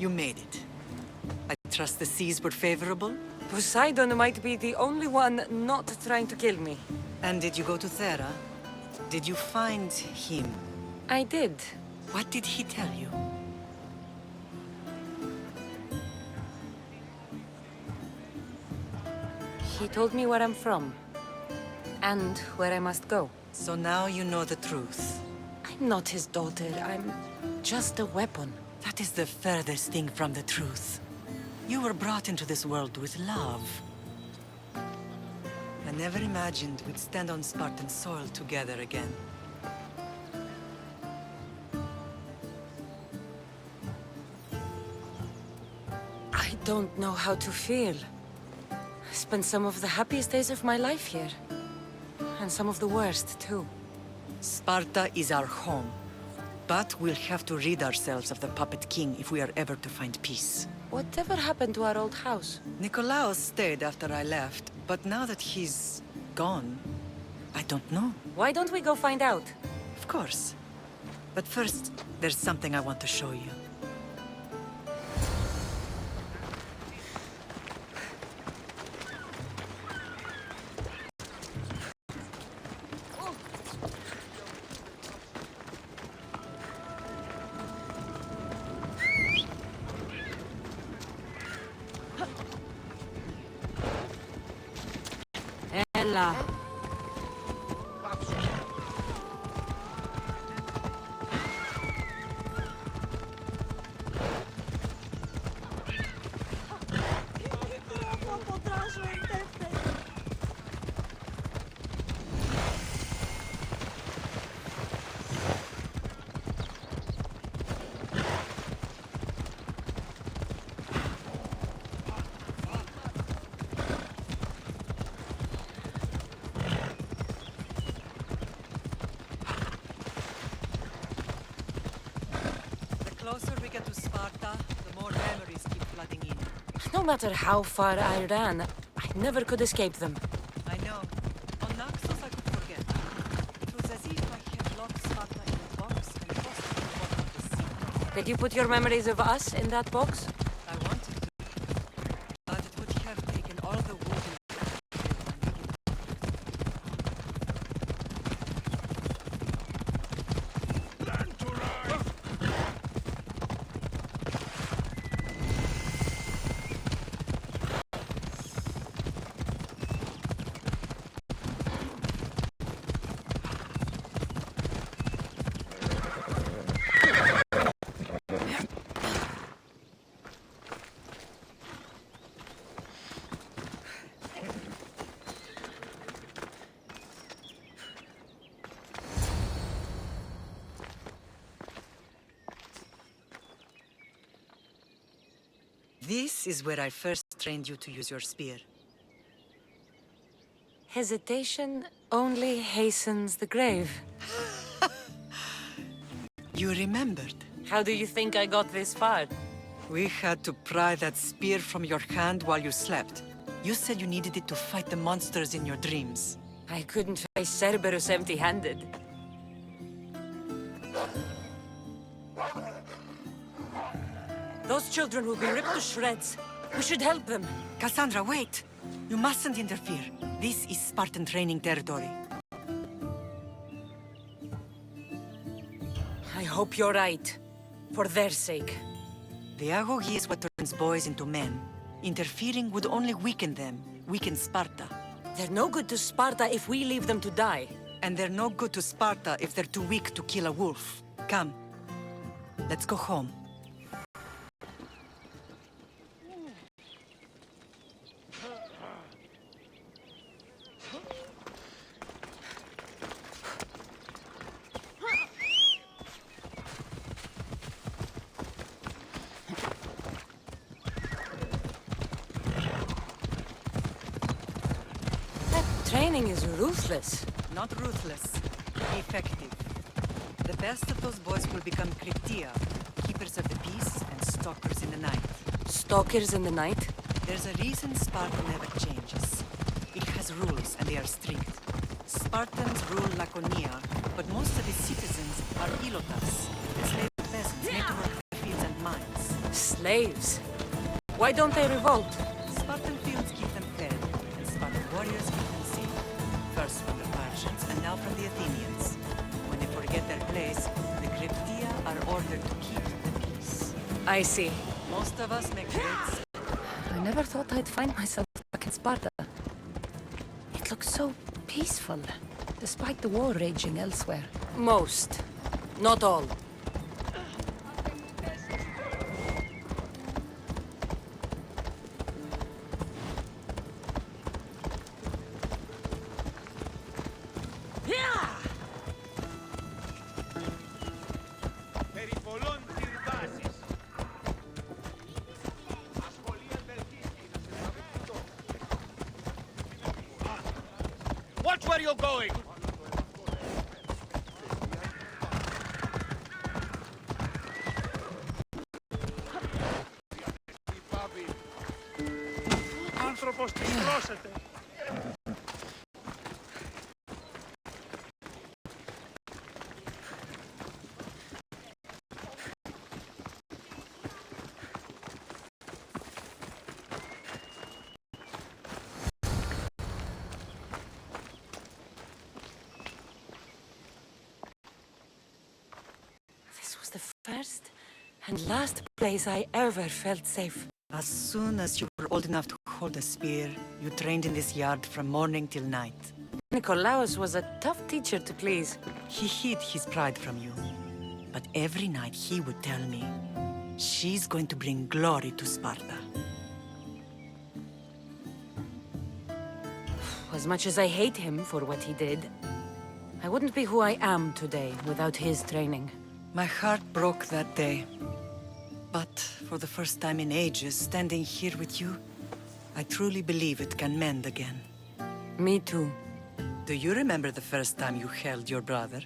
You made it. I trust the seas were favorable? Poseidon might be the only one not trying to kill me. And did you go to Thera? Did you find him? I did. What did he tell you? He told me where I'm from. And where I must go. So now you know the truth. I'm not his daughter. I'm just a weapon. That is the furthest thing from the truth. You were brought into this world with love. I never imagined we'd stand on Spartan soil together again. I don't know how to feel. I spent some of the happiest days of my life here. And some of the worst, too. Sparta is our home. But we'll have to rid ourselves of the Puppet King if we are ever to find peace. Whatever happened to our old house? Nikolaos stayed after I left, but now that he's gone, I don't know. Why don't we go find out? Of course. But first, there's something I want to show you. Ella. The closer we get to Sparta, the more memories keep flooding in. No matter how far I ran, I never could escape them. I know. On Naxos I could forget. It was as if I had locked Sparta in a box and tossed it to the bottom of the sea. Did you put your memories of us in that box? I wanted to, but it would have taken all the wood and This is where I first trained you to use your spear. Hesitation only hastens the grave. You remembered. How do you think I got this far? We had to pry that spear from your hand while you slept. You said you needed it to fight the monsters in your dreams. I couldn't face Cerberus empty-handed. Those children will be ripped to shreds. We should help them. Cassandra, wait! You mustn't interfere. This is Spartan training territory. I hope you're right. For their sake. The Agogi is what turns boys into men. Interfering would only weaken them, weaken Sparta. They're no good to Sparta if we leave them to die. And they're no good to Sparta if they're too weak to kill a wolf. Come. Let's go home. Training is ruthless. Not ruthless. Effective. The best of those boys will become Kryptia, keepers of the peace and stalkers in the night. Stalkers in the night? There's a reason Sparta never changes. It has rules, and they are strict. Spartans rule Laconia, but most of its citizens are ilotas, enslaved peasants made to work the fields and mines. Slaves? Why don't they revolt? Spartan fields keep them fed, and Spartan warriors keep them safe. First from the Persians, and now from the Athenians. When they forget their place, the Cryptia are ordered to keep the peace. I see. Most of us make raids. I never thought I'd find myself back in Sparta. It looks so peaceful, despite the war raging elsewhere. Most. Not all. Watch where you're going! Άνθρωπος τριγλώσσεται! The first and last place I ever felt safe. As soon as you were old enough to hold a spear, you trained in this yard from morning till night. Nikolaos was a tough teacher to please. He hid his pride from you. But every night he would tell me, she's going to bring glory to Sparta. As much as I hate him for what he did, I wouldn't be who I am today without his training. My heart broke that day. But for the first time in ages, standing here with you, I truly believe it can mend again. Me too. Do you remember the first time you held your brother?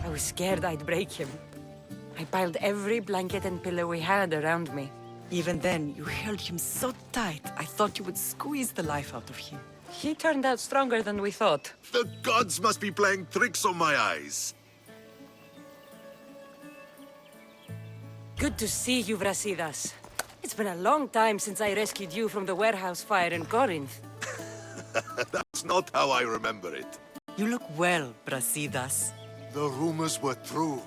I was scared I'd break him. I piled every blanket and pillow we had around me. Even then, you held him so tight, I thought you would squeeze the life out of him. He turned out stronger than we thought. The gods must be playing tricks on my eyes. Good to see you, Brasidas. It's been a long time since I rescued you from the warehouse fire in Corinth. That's not how I remember it. You look well, Brasidas. The rumors were true.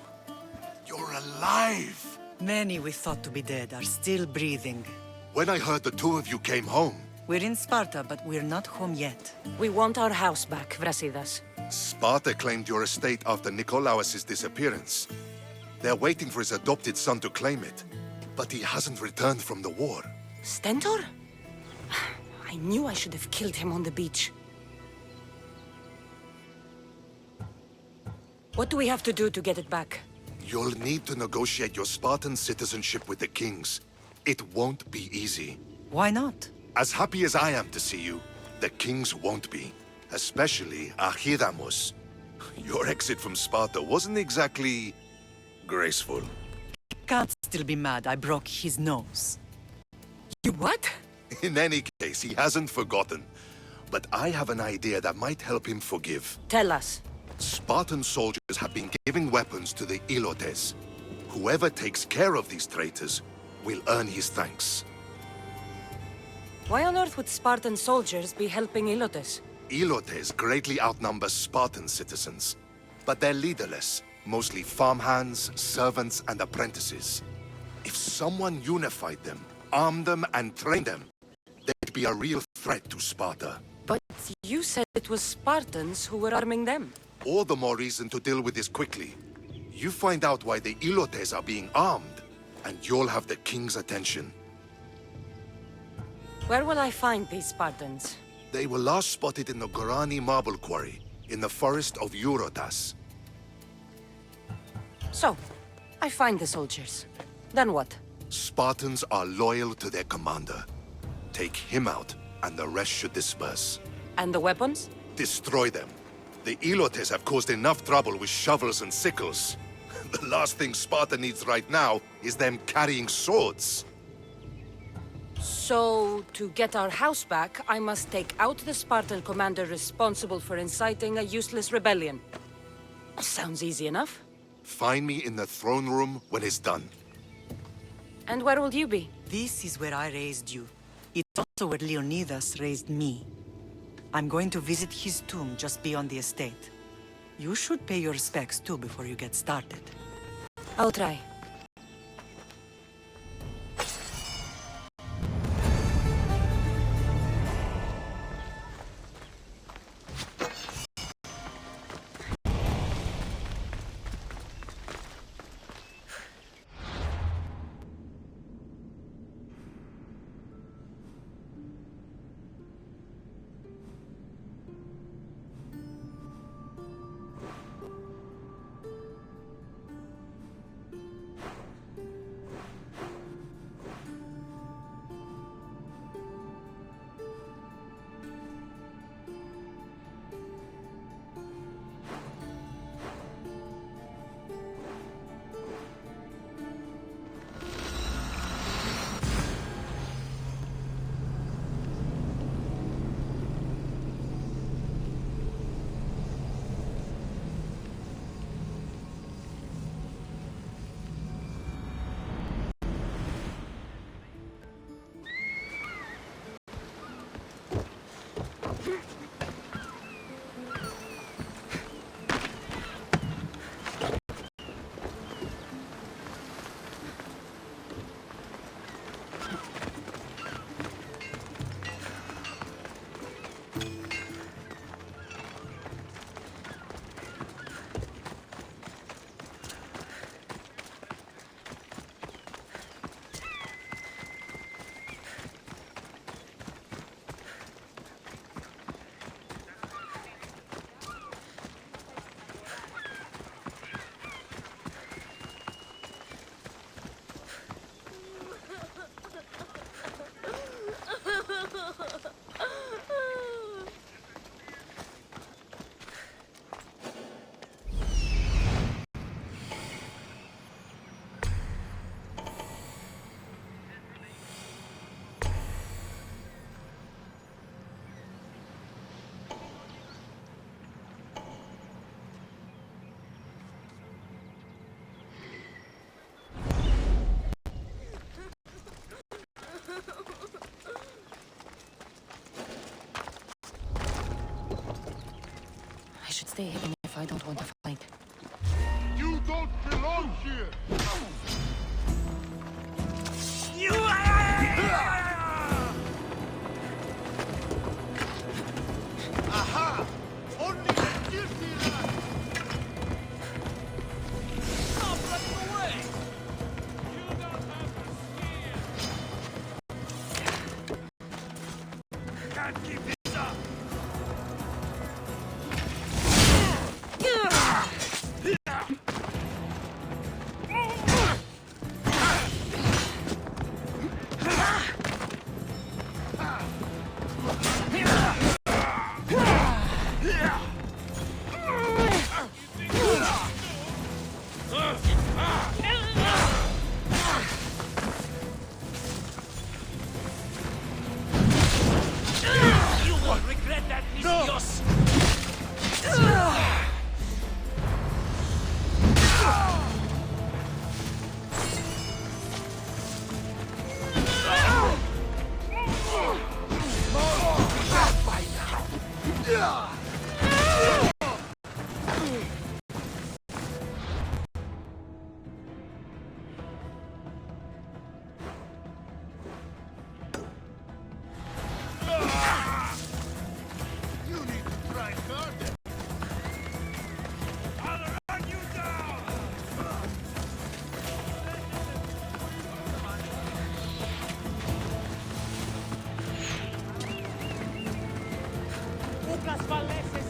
You're alive! Many we thought to be dead are still breathing. When I heard the two of you came home, We're in Sparta, but we're not home yet. We want our house back, Brasidas. Sparta claimed your estate after Nikolaos' disappearance. They're waiting for his adopted son to claim it. But he hasn't returned from the war. Stentor? I knew I should have killed him on the beach. What do we have to do to get it back? You'll need to negotiate your Spartan citizenship with the kings. It won't be easy. Why not? As happy as I am to see you, the kings won't be. Especially Archidamos. Your exit from Sparta wasn't exactly graceful. Can't still be mad I broke his nose. You what? In any case, he hasn't forgotten. But I have an idea that might help him forgive. Tell us. Spartan soldiers have been giving weapons to the Ilotes. Whoever takes care of these traitors will earn his thanks. Why on earth would Spartan soldiers be helping Ilotes? Ilotes greatly outnumber Spartan citizens. But they're leaderless, mostly farmhands, servants, and apprentices. If someone unified them, armed them, and trained them, they'd be a real threat to Sparta. But you said it was Spartans who were arming them. All the more reason to deal with this quickly. You find out why the Ilotes are being armed, and you'll have the king's attention. Where will I find these Spartans? They were last spotted in the Gorani marble quarry, in the forest of Eurotas. So, I find the soldiers. Then what? Spartans are loyal to their commander. Take him out, and the rest should disperse. And the weapons? Destroy them. The Ilotes have caused enough trouble with shovels and sickles. The last thing Sparta needs right now is them carrying swords. So, to get our house back, I must take out the Spartan commander responsible for inciting a useless rebellion. Sounds easy enough. Find me in the throne room when it's done. And where will you be? This is where I raised you. It's also where Leonidas raised me. I'm going to visit his tomb just beyond the estate. You should pay your respects too before you get started. I'll try. I should stay hidden if I don't want to fight. You don't belong here! Aha! Only the guilty left! Stop running away! You don't have to steal! Can't keep this up! You will regret that, Dios! You need to try harder. I'll run you down! Pocas faleces.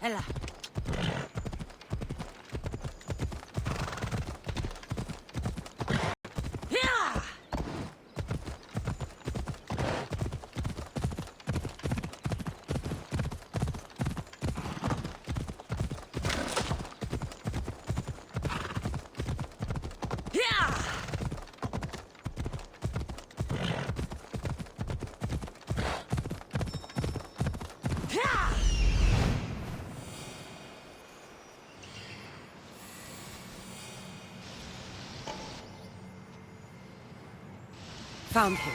Ella. Found him.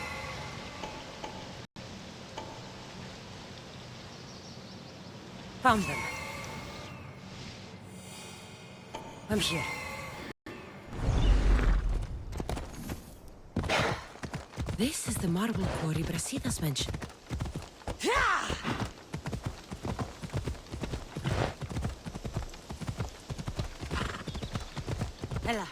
Found them. I'm here. This is the marble quarry Brasidas mentioned. Ella.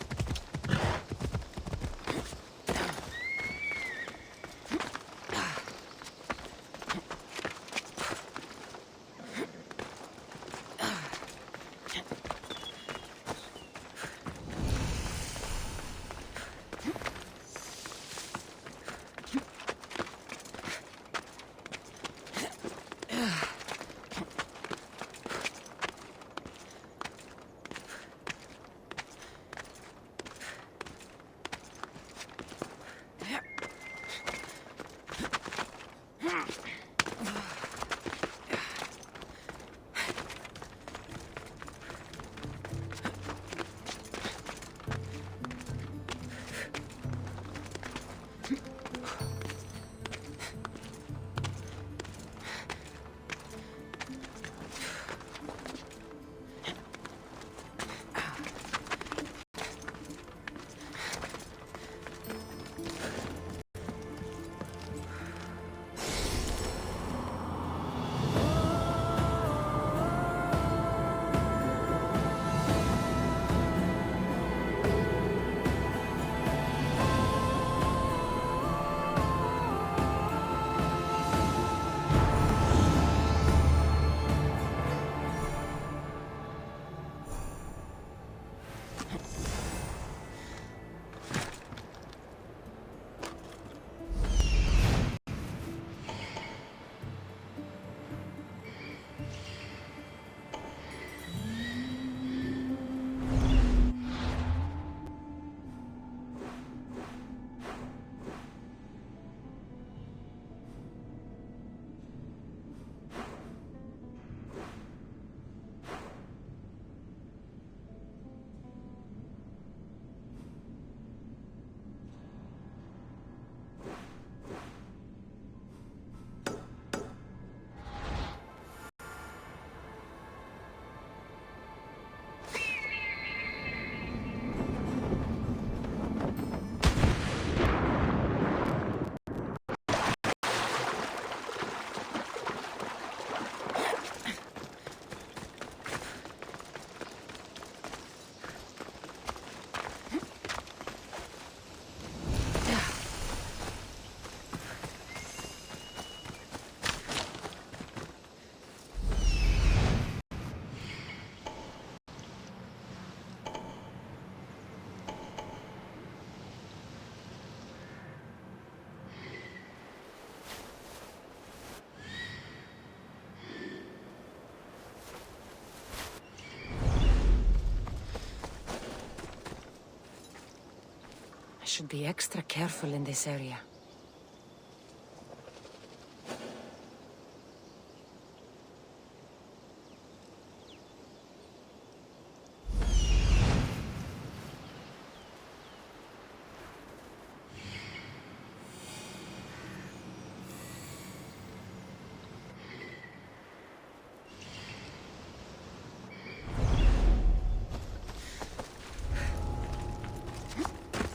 I should be extra careful in this area.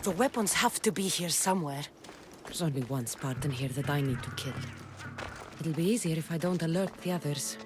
The weapons have to be here somewhere. There's only one Spartan here that I need to kill. It'll be easier if I don't alert the others.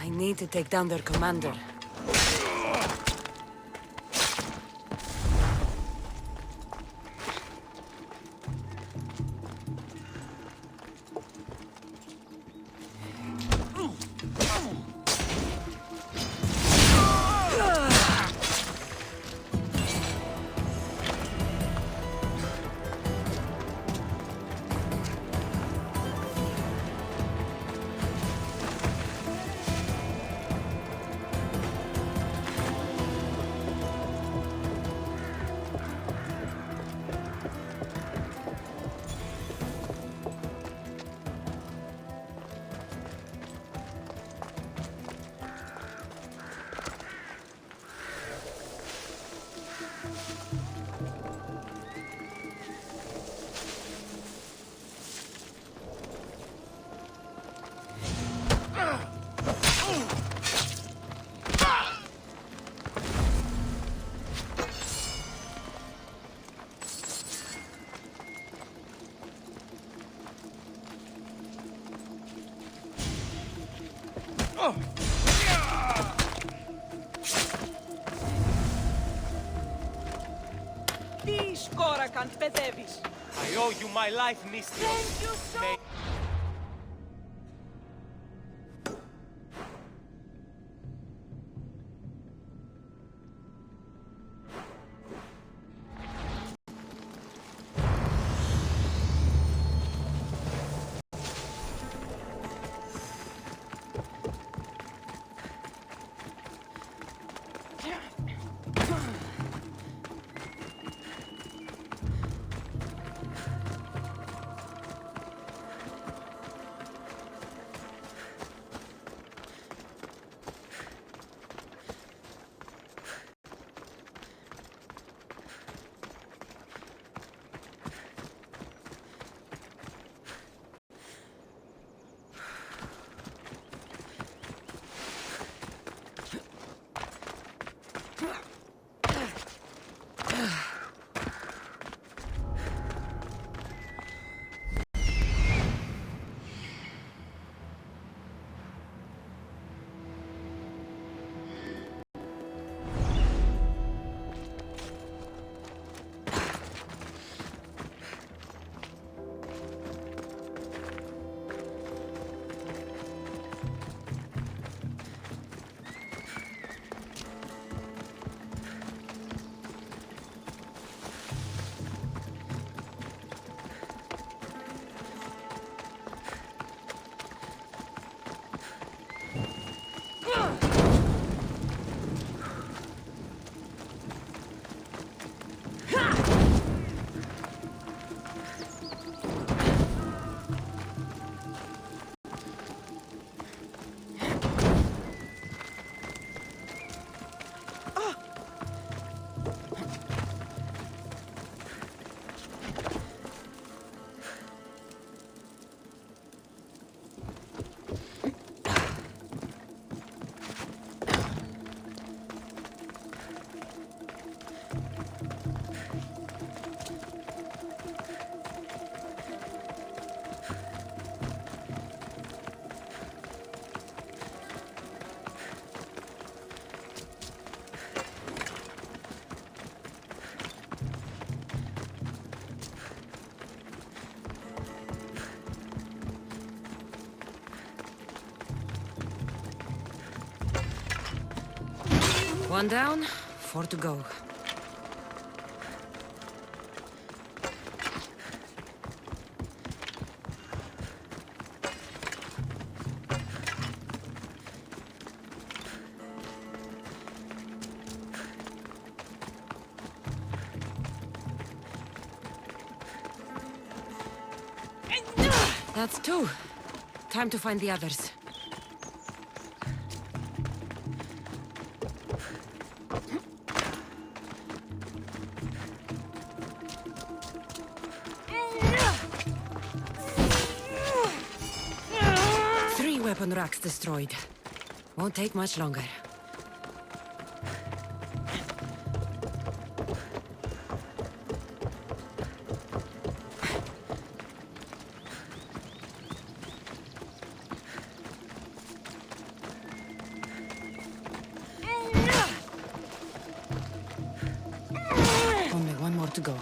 I need to take down their commander. Τι σκόρακαν παιδεύεις. I owe you my life, Misthios. Thank you so May- One down, 4 to go. That's 2. Time to find the others. Weapon racks destroyed. Won't take much longer. Only one more to go.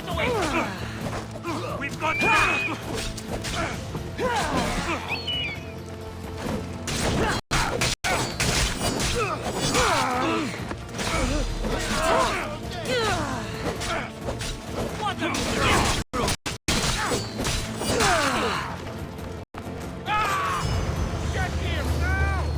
Get away! We've got... What are Get here now!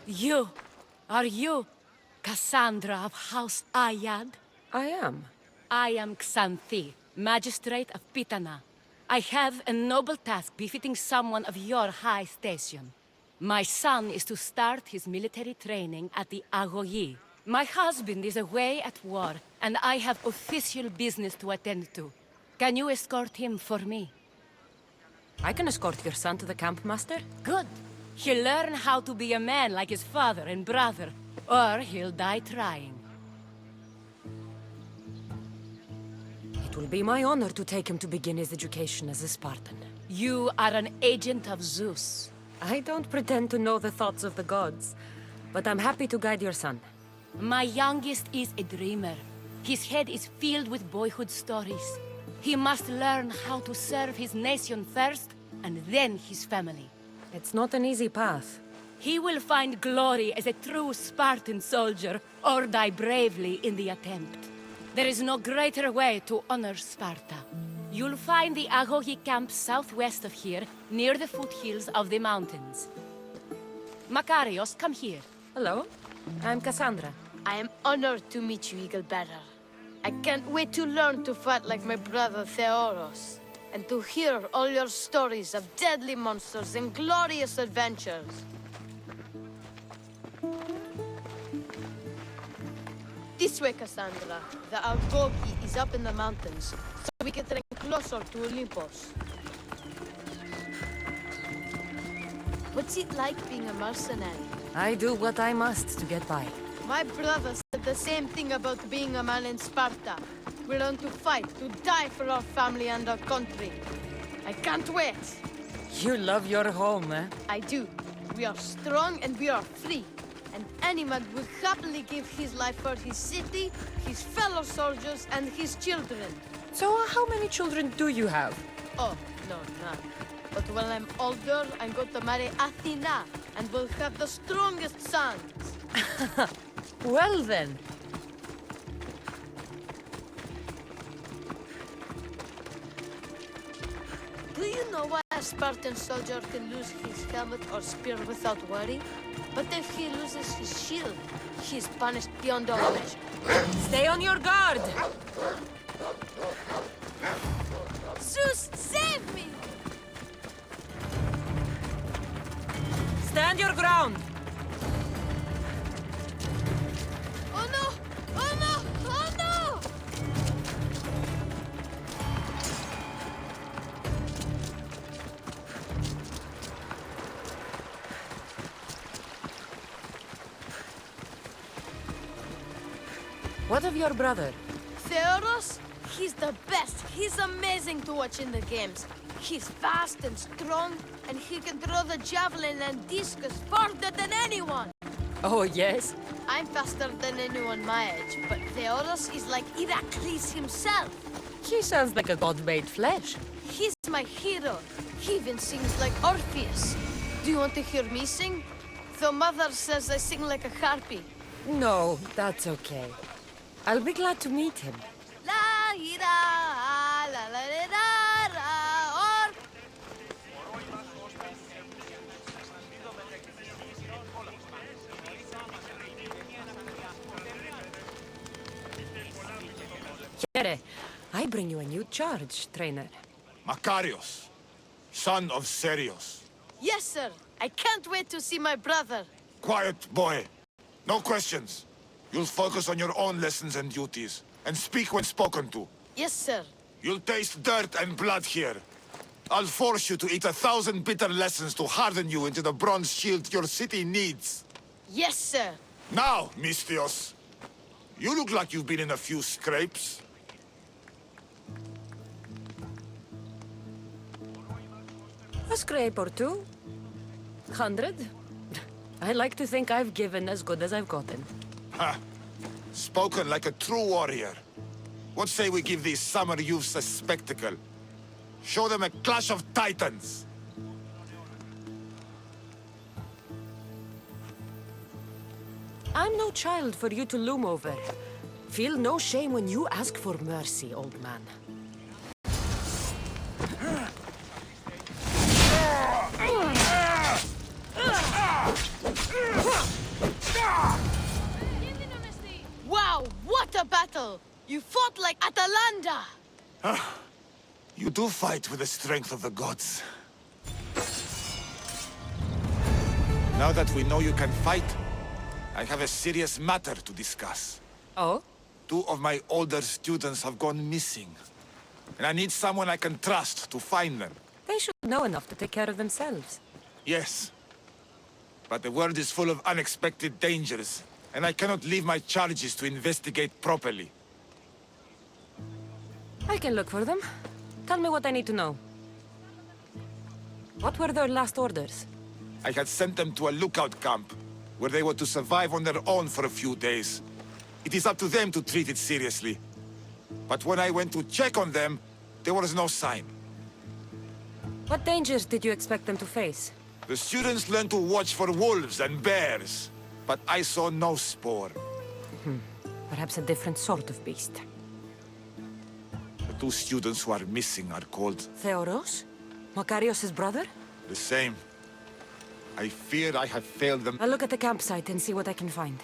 You! Are you Cassandra of House Ayad? I am. I am Xanthi, Magistrate of Pitana. I have a noble task befitting someone of your high station. My son is to start his military training at the Agoyi. My husband is away at war, and I have official business to attend to. Can you escort him for me? I can escort your son to the camp, Master. Good. He'll learn how to be a man like his father and brother, or he'll die trying. It will be my honor to take him to begin his education as a Spartan. You are an agent of Zeus. I don't pretend to know the thoughts of the gods, but I'm happy to guide your son. My youngest is a dreamer. His head is filled with boyhood stories. He must learn how to serve his nation first, and then his family. It's not an easy path. He will find glory as a true Spartan soldier, or die bravely in the attempt. There is no greater way to honor Sparta. You'll find the Agogi camp southwest of here, near the foothills of the mountains. Makarios, come here. Hello, I'm Cassandra. I am honored to meet you, Eagle Bearer. I can't wait to learn to fight like my brother Theoros, and to hear all your stories of deadly monsters and glorious adventures. This way, Cassandra. The Agogi is up in the mountains, so we can train closer to Olympus. What's it like being a mercenary? I do what I must to get by. My brother said the same thing about being a man in Sparta. We learn to fight, to die for our family and our country. I can't wait. You love your home, eh? I do. We are strong and we are free. And any man would happily give his life for his city, his fellow soldiers, and his children. So how many children do you have? Oh, no, none. But when I'm older, I'm going to marry Athena, and we'll have the strongest sons. Well then. Do you know why a Spartan soldier can lose his helmet or spear without worry? But if he loses his shield, he's punished beyond all measure. Stay on your guard! Zeus, save me! Stand your ground! Oh no! Oh no! Oh no! What of your brother? Theoros? He's the best. He's amazing to watch in the games. He's fast and strong, and he can throw the javelin and discus farther than anyone. Oh, yes? I'm faster than anyone my age, but Theoros is like Heracles himself. He sounds like a god made flesh. He's my hero. He even sings like Orpheus. Do you want to hear me sing? Though Mother says I sing like a harpy. No, that's okay. I'll be glad to meet him. La ira, la la la la, or Here, I bring you a new charge, trainer. Makarios, son of Serios. yes, sir. I can't wait to see my brother. Quiet, boy. No questions. You'll focus on your own lessons and duties, and speak when spoken to. Yes, sir. You'll taste dirt and blood here. I'll force you to eat 1,000 bitter lessons to harden you into the bronze shield your city needs. Yes, sir. Now, Mystios, you look like you've been in a few scrapes. A scrape or two. 100? I like to think I've given as good as I've gotten. Ha! Spoken like a true warrior. What say we give these summer youths a spectacle? Show them a clash of titans! I'm no child for you to loom over. Feel no shame when you ask for mercy, old man. Wow, what a battle! You fought like Atalanta! You do fight with the strength of the gods. Now that we know you can fight, I have a serious matter to discuss. Oh? 2 of my older students have gone missing. And I need someone I can trust to find them. They should know enough to take care of themselves. Yes. But the world is full of unexpected dangers, and I cannot leave my charges to investigate properly. I can look for them. Tell me what I need to know. What were their last orders? I had sent them to a lookout camp, where they were to survive on their own for a few days. It is up to them to treat it seriously. But when I went to check on them, there was no sign. What dangers did you expect them to face? The students learned to watch for wolves and bears, but I saw no spoor. Perhaps a different sort of beast. The two students who are missing are called Theoros? Makarios' brother? the same. I fear I have failed them. I'll look at the campsite and see what I can find.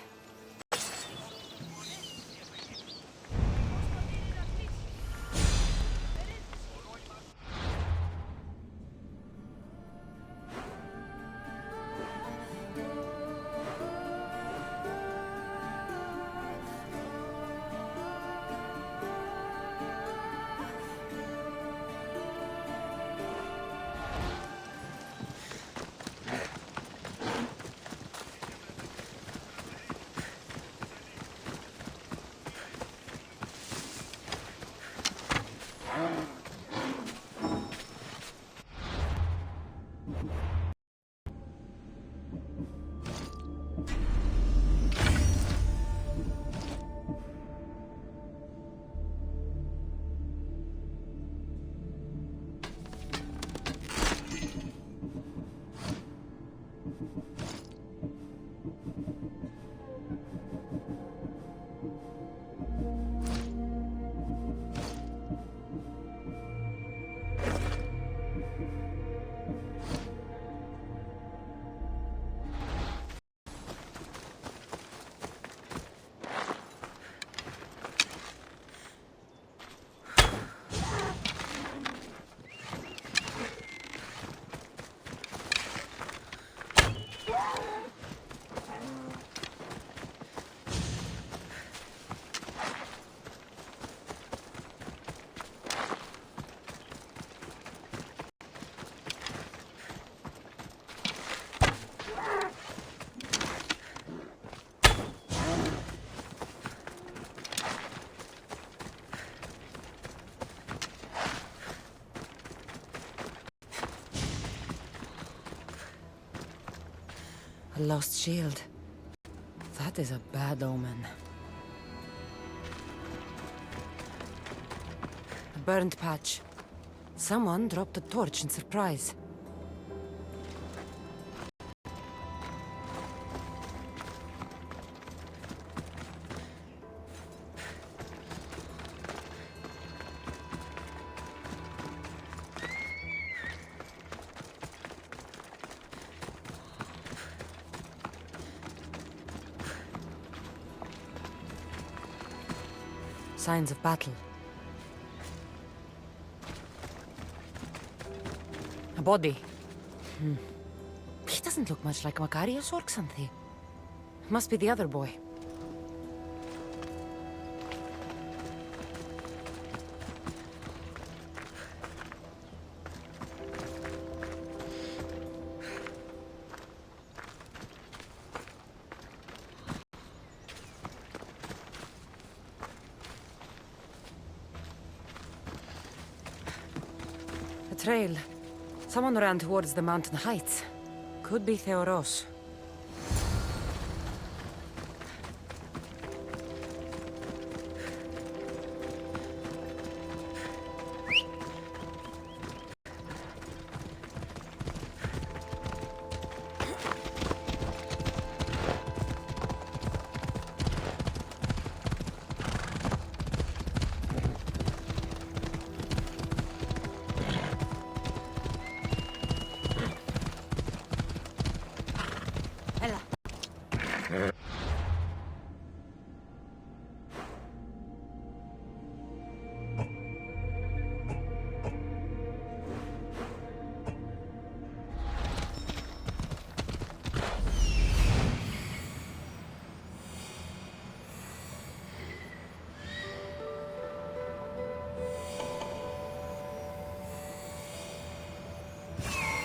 A lost shield. That is a bad omen. A burned patch. Someone dropped a torch in surprise. Signs of battle. A body. He doesn't look much like Makarios or Xanthi. Must be the other boy. A trail. Someone ran towards the mountain heights. Could be Theoros.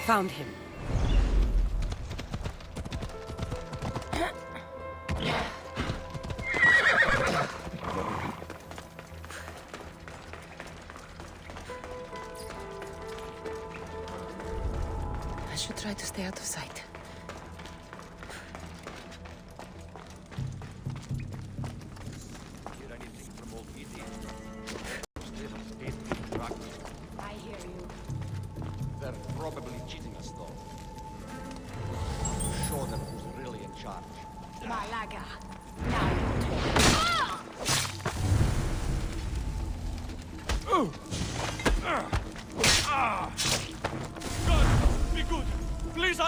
Found him. Stay out of sight. Hear anything from old Edie? I hear you. They're probably cheating us, though. Show them who's really in charge. Malaga. Now you talk. God, be good! Please,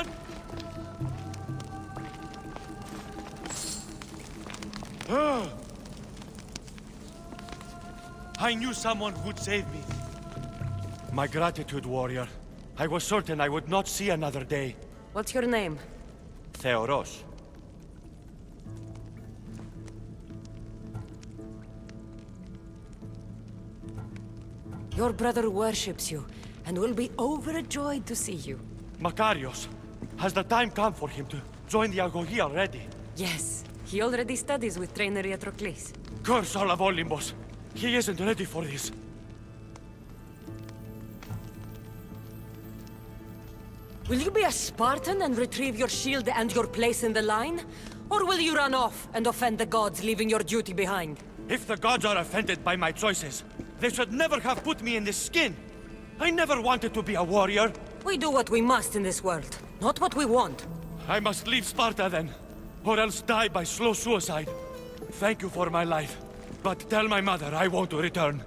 I knew someone who'd save me. My gratitude, warrior. I was certain I would not see another day. What's your name? Theoros. Your brother worships you, and will be overjoyed to see you. Makarios. Has the time come for him to join the Agogi already? Yes, he already studies with trainer Patroclus. Curse all of Olympus. He isn't ready for this. Will you be a Spartan and retrieve your shield and your place in the line? Or will you run off and offend the gods, leaving your duty behind? If the gods are offended by my choices, they should never have put me in this skin. I never wanted to be a warrior. We do what we must in this world, not what we want. I must leave Sparta then, or else die by slow suicide. Thank you for my life, but tell my mother I won't return.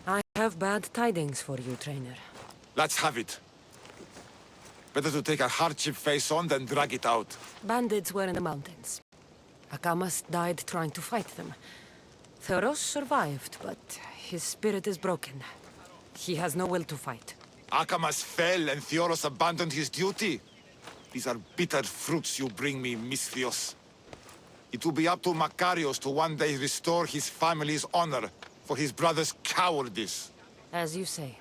I have bad tidings for you, trainer. Let's have it. Better to take a hardship face on than drag it out. Bandits were in the mountains. Akamas died trying to fight them. Theoros survived, but his spirit is broken. He has no will to fight. Akamas fell and Theoros abandoned his duty. These are bitter fruits you bring me, Misthios. It will be up to Makarios to one day restore his family's honor for his brother's cowardice. As you say.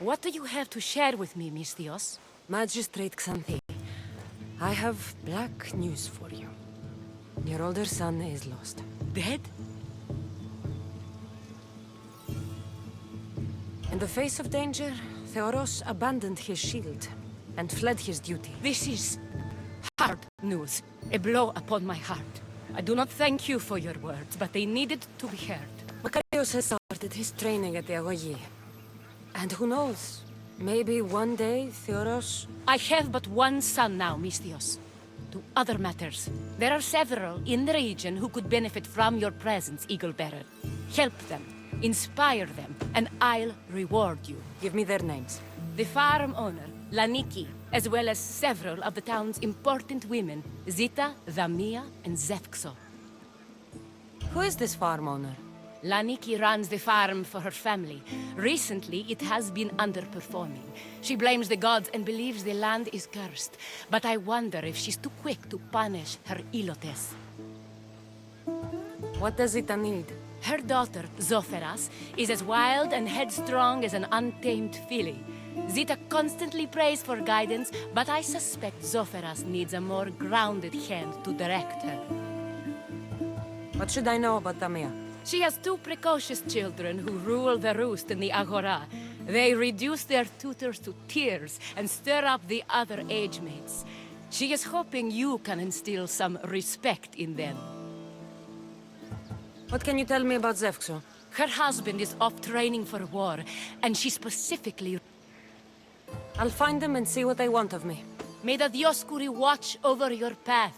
What do you have to share with me, Misthios? Magistrate Xanthi, I have black news for you. Your older son is lost. Dead? In the face of danger, Theoros abandoned his shield and fled his duty. This is hard news. A blow upon my heart. I do not thank you for your words, but they needed to be heard. Makarios has started his training at the Agogi. And who knows? Maybe one day, Theodos... I have but one son now, Misthios. To other matters. There are several in the region who could benefit from your presence, Eagle-Bearer. Help them, inspire them, and I'll reward you. Give me their names. The farm owner, Laniki, as well as several of the town's important women, Zita, Dhamia, and Zevkso. Who is this farm owner? Laniki runs the farm for her family. Recently, it has been underperforming. She blames the gods and believes the land is cursed. But I wonder if she's too quick to punish her ilotes. What does Zita need? Her daughter, Zoferas, is as wild and headstrong as an untamed filly. Zita constantly prays for guidance, but I suspect Zoferas needs a more grounded hand to direct her. What should I know about Dhamia? She has two precocious children who rule the roost in the Agora. They reduce their tutors to tears and stir up the other age mates. She is hoping you can instill some respect in them. What can you tell me about Zevkso? Her husband is off training for war, and she specifically... I'll find them and see what they want of me. May the Dioscuri watch over your path.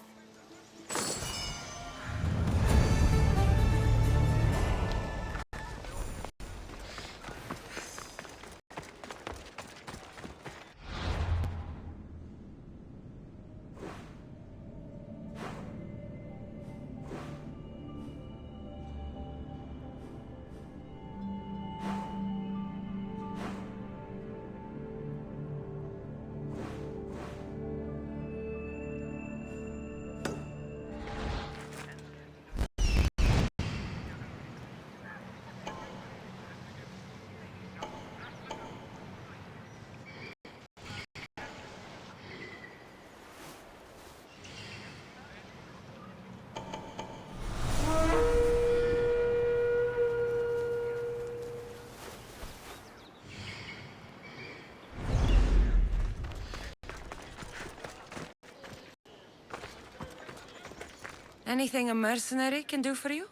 Anything a mercenary can do for you,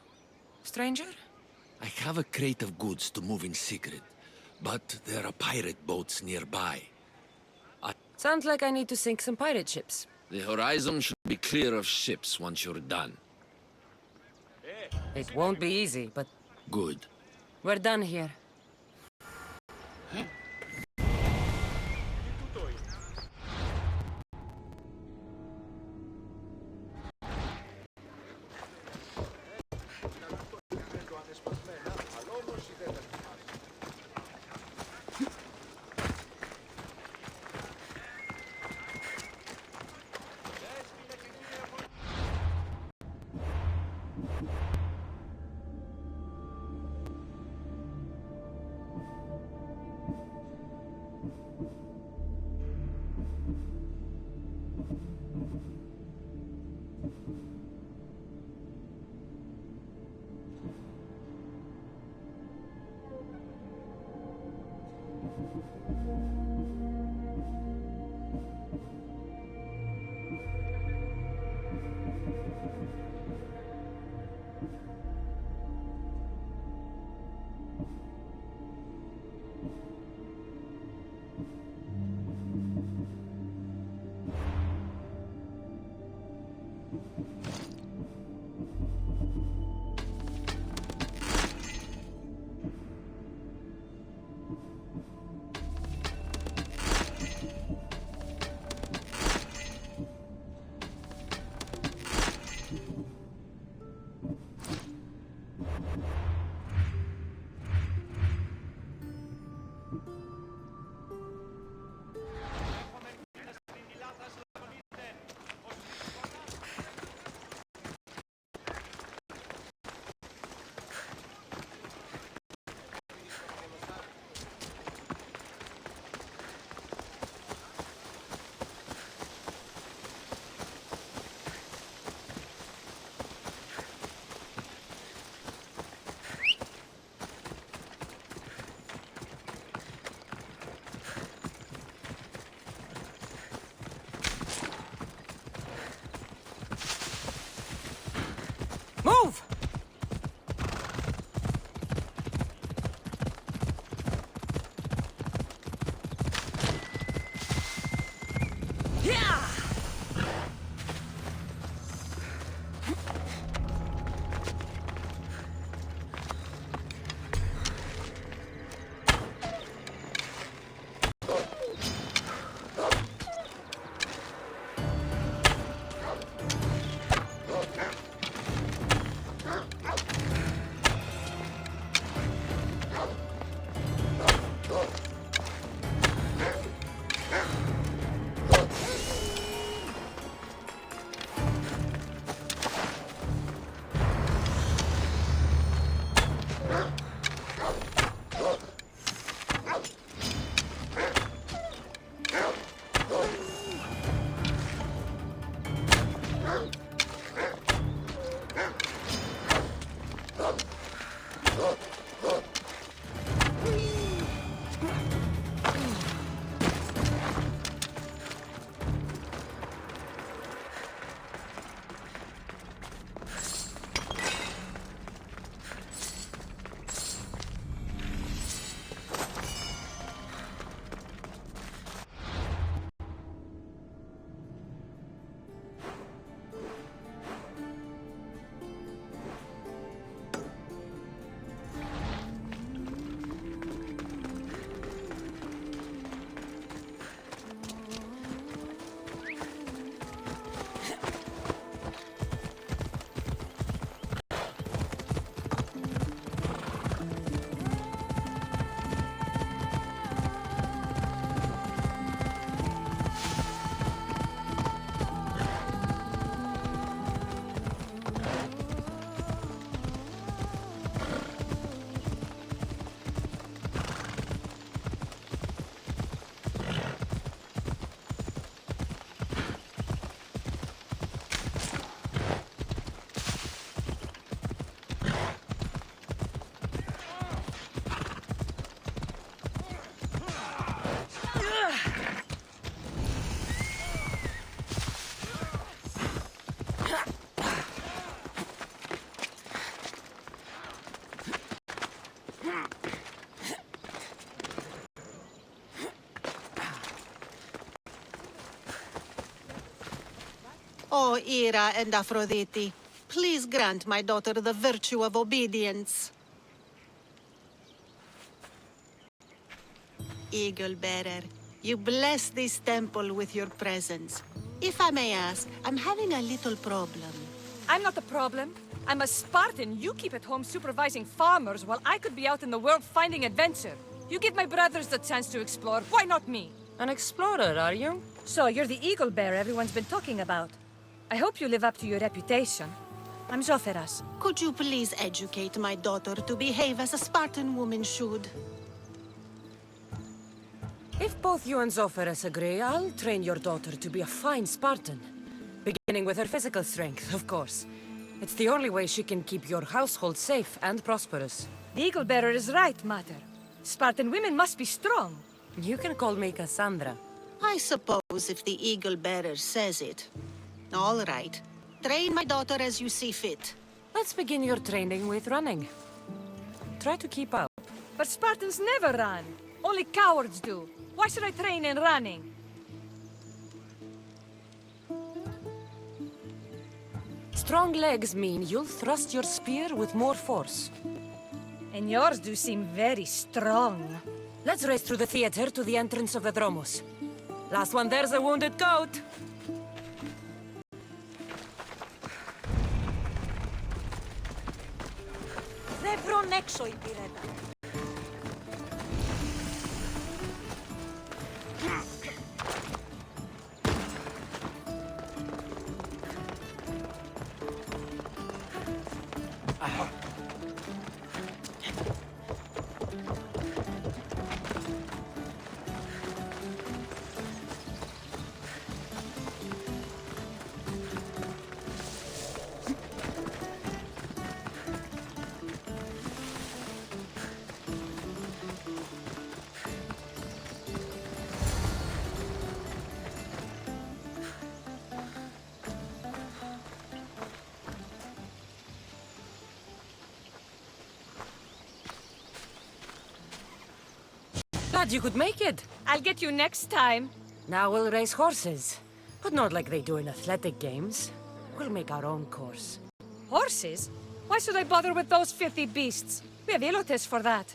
stranger? I have a crate of goods to move in secret, but there are pirate boats nearby. Sounds like I need to sink some pirate ships. The horizon should be clear of ships once you're done. It won't be easy, but Good. we're done here. O Ira and Aphrodite, please grant my daughter the virtue of obedience. Eagle Bearer, you bless this temple with your presence. If I may ask, I'm having a little problem. I'm not the problem. I'm a Spartan. You keep at home supervising farmers while I could be out in the world finding adventure. You give my brothers the chance to explore. Why not me? An explorer, are you? So you're the eagle bearer everyone's been talking about. I hope you live up to your reputation. I'm Zoferas. Could you please educate my daughter to behave as a Spartan woman should? If both you and Zoferas agree, I'll train your daughter to be a fine Spartan. Beginning with her physical strength, of course. It's the only way she can keep your household safe and prosperous. The eagle bearer is right, Mater. Spartan women must be strong. You can call me Cassandra. I suppose if the Eagle Bearer says it. All right. Train my daughter as you see fit. Let's begin your training with running. Try to keep up. But Spartans never run. Only cowards do. Why should I train in running? Strong legs mean you'll thrust your spear with more force. And yours do seem very strong. Let's race through the theater to the entrance of the Dromos. Last one there's a wounded goat. Δεν βρουν έξω η πυρέτα. Glad you could make it. I'll get you next time. Now we'll race horses. But not like they do in athletic games. We'll make our own course. Horses? Why should I bother with those filthy beasts? We have elotes for that.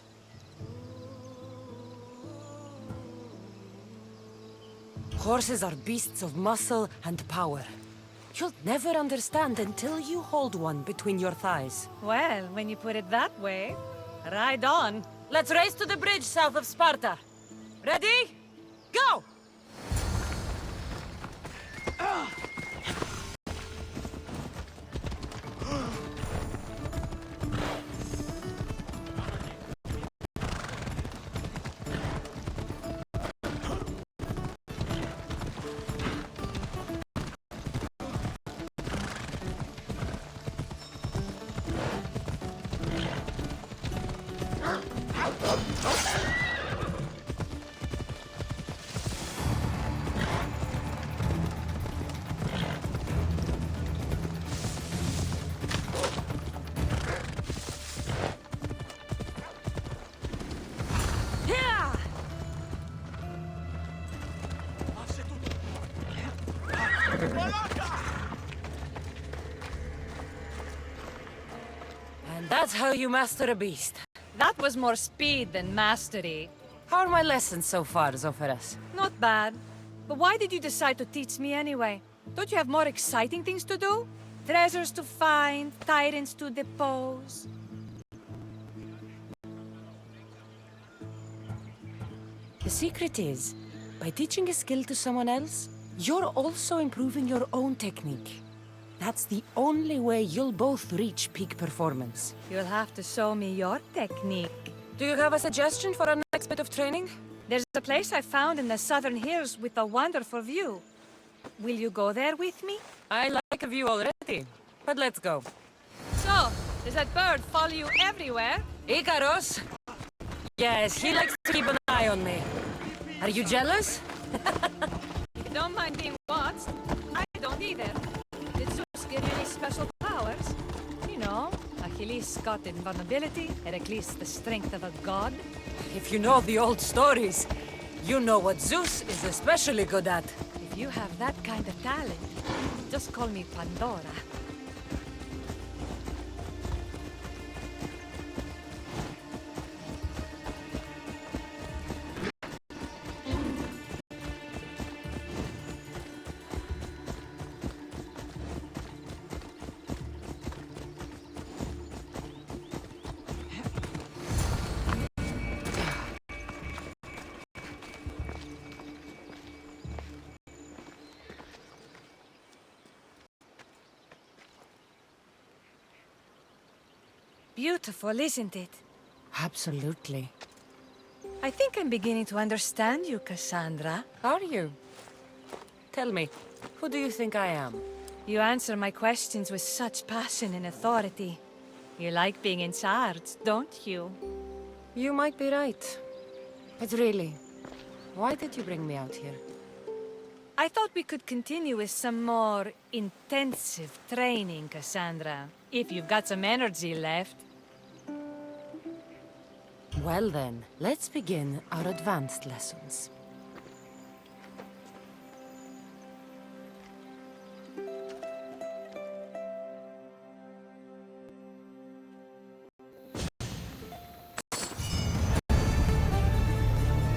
Horses are beasts of muscle and power. You'll never understand until you hold one between your thighs. Well, when you put it that way, ride on. Let's race to the bridge south of Sparta. Ready? Go! And that's how you master a beast. That was more speed than mastery. How are my lessons so far, Zoferas? Not bad. But why did you decide to teach me anyway? Don't you have more exciting things to do? Treasures to find, tyrants to depose. The secret is, by teaching a skill to someone else, you're also improving your own technique. That's the only way you'll both reach peak performance. You'll have to show me your technique. Do you have a suggestion for our next bit of training? There's a place I found in the southern hills with a wonderful view. Will you go there with me? I like a view already, but let's go. So, does that bird follow you everywhere? Icaros? Yes, he likes to keep an eye on me. Are you jealous? You don't mind being watched? I don't either. Did Zeus give you any special powers? You know, Achilles got invulnerability, Heracles the strength of a god. If you know the old stories, you know what Zeus is especially good at. If you have that kind of talent, just call me Pandora. Beautiful, isn't it? Absolutely. I think I'm beginning to understand you, Cassandra. Are you? Tell me, who do you think I am? You answer my questions with such passion and authority. You like being in charge, don't you? You might be right. But really, why did you bring me out here? I thought we could continue with some more intensive training, Cassandra. If you've got some energy left. Well then, let's begin our advanced lessons.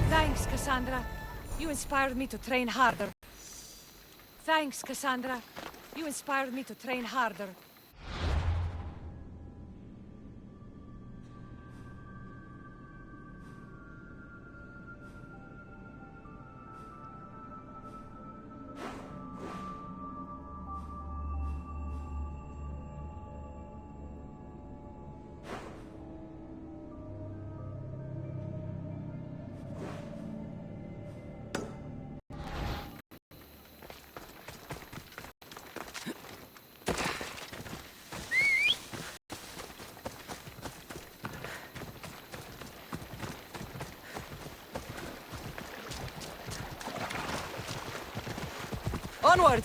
Thanks, Cassandra. You inspired me to train harder. Thanks, Cassandra. You inspired me to train harder. Onward!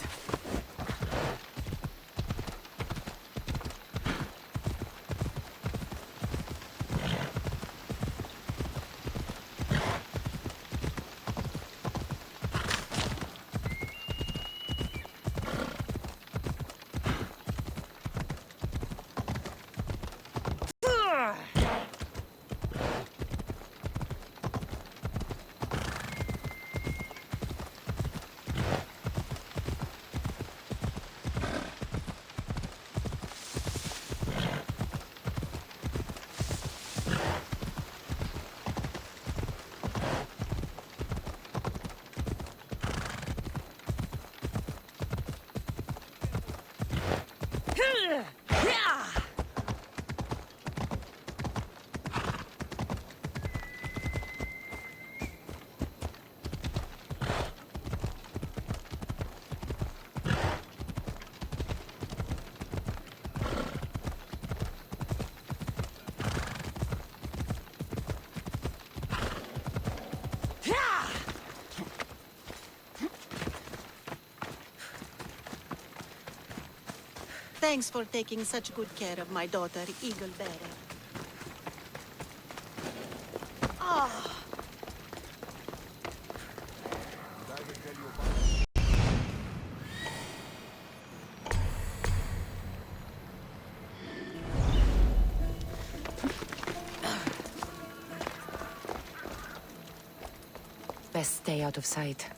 Thanks for taking such good care of my daughter, Eagle Bearer. Best stay out of sight.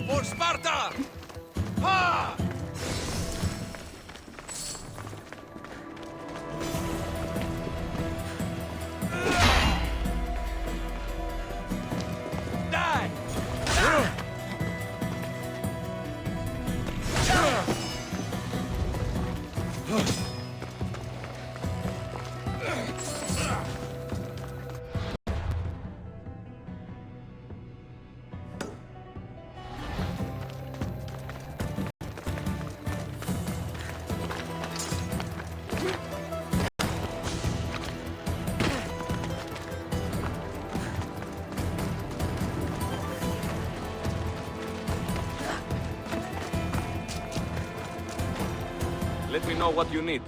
For Sparta! Ha! Let me know what you need.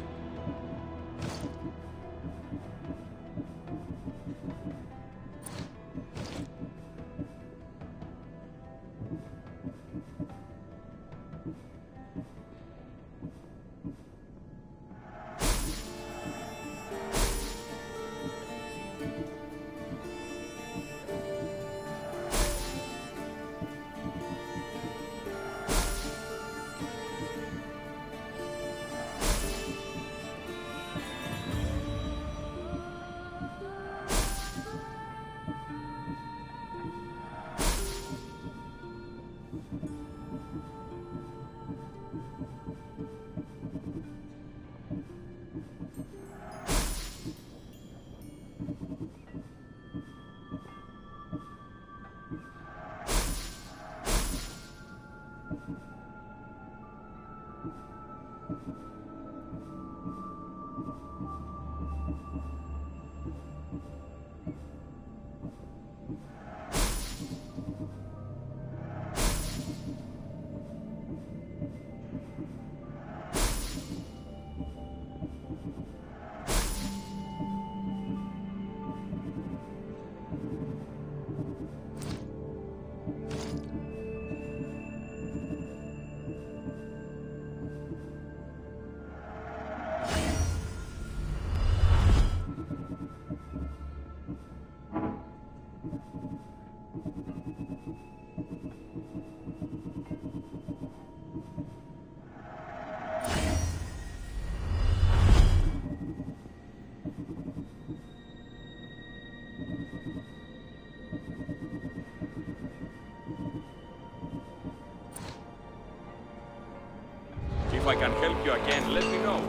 If I can help you again, let me know.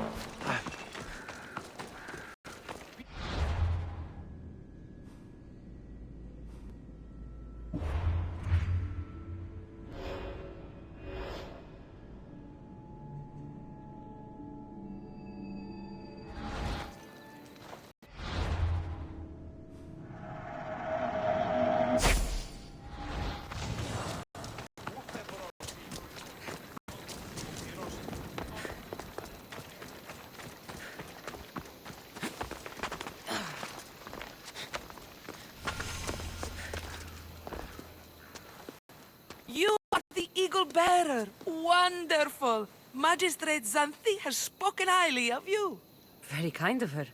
You are the Eagle Bearer! Wonderful! Magistrate Xanthi has spoken highly of you. Very kind of her.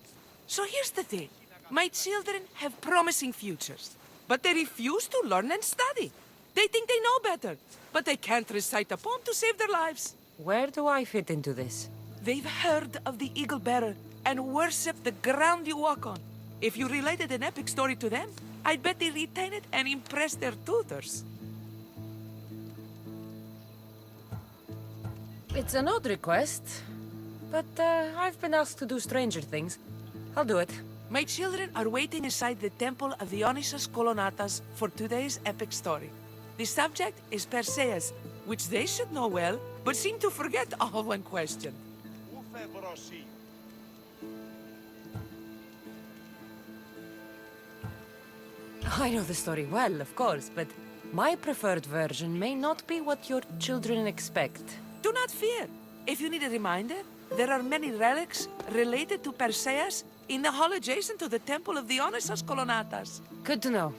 So here's the thing. My children have promising futures, but they refuse to learn and study. They think they know better, but they can't recite a poem to save their lives. Where do I fit into this? They've heard of the Eagle Bearer and worship the ground you walk on. If you related an epic story to them, I'd bet they retain it and impress their tutors. It's an odd request, but I've been asked to do stranger things. I'll do it. My children are waiting inside the temple of the Dionysus Kolonatas for today's epic story. The subject is Perseus, which they should know well, but seem to forget all when questioned. I know the story well, of course, but my preferred version may not be what your children expect. Do not fear. If you need a reminder, there are many relics related to Perseus in the hall adjacent to the temple of the Dionysus Kolonatas. Good to know.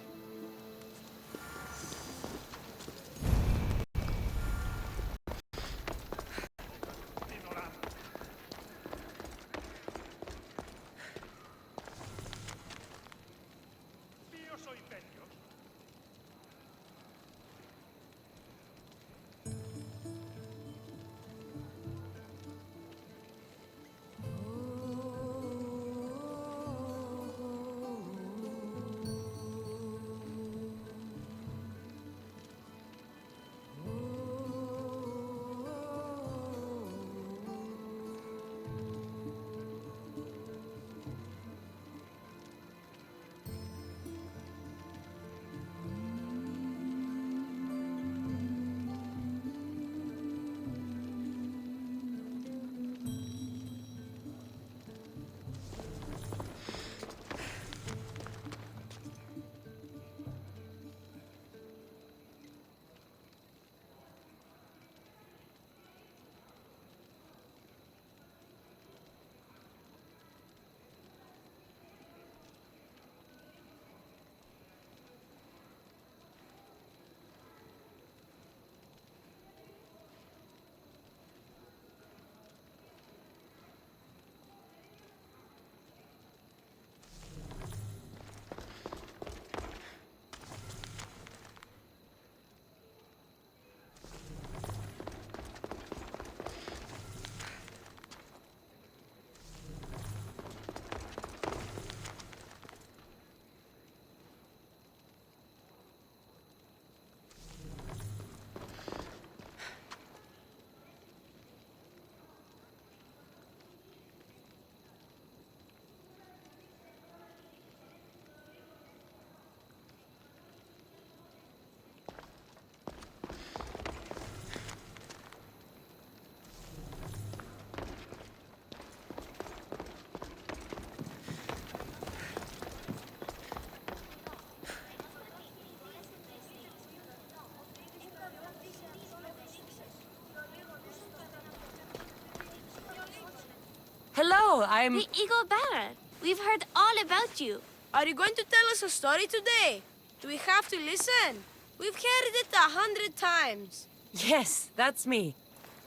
I'm... The Eagle Bearer. We've heard all about you. Are you going to tell us a story today? Do we have to listen? We've heard it 100 times. Yes, that's me.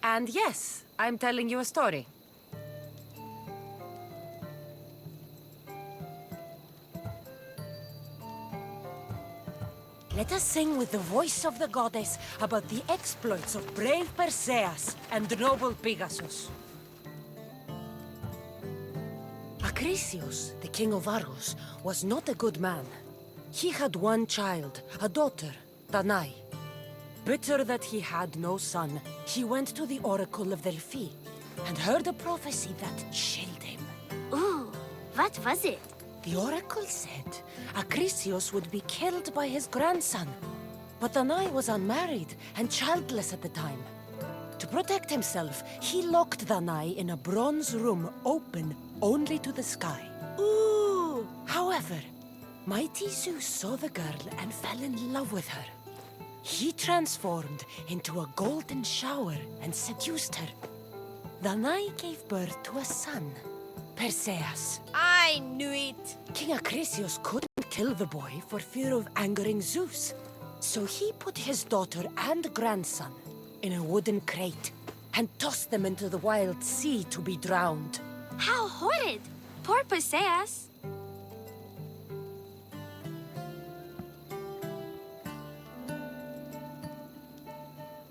And yes, I'm telling you a story. Let us sing with the voice of the goddess about the exploits of brave Perseus and noble Pegasus. Acrisius, the king of Argos, was not a good man. He had one child, a daughter, Danae. Bitter that he had no son, he went to the oracle of Delphi and heard a prophecy that chilled him. Ooh, what was it? The oracle said Acrisius would be killed by his grandson. But Danae was unmarried and childless at the time. To protect himself, he locked Danae in a bronze room open only to the sky. Ooh! However, mighty Zeus saw the girl and fell in love with her. He transformed into a golden shower and seduced her. Danae gave birth to a son, Perseus. I knew it! King Acrisius couldn't kill the boy for fear of angering Zeus. So he put his daughter and grandson in a wooden crate and tossed them into the wild sea to be drowned. How horrid! Poor Perseus.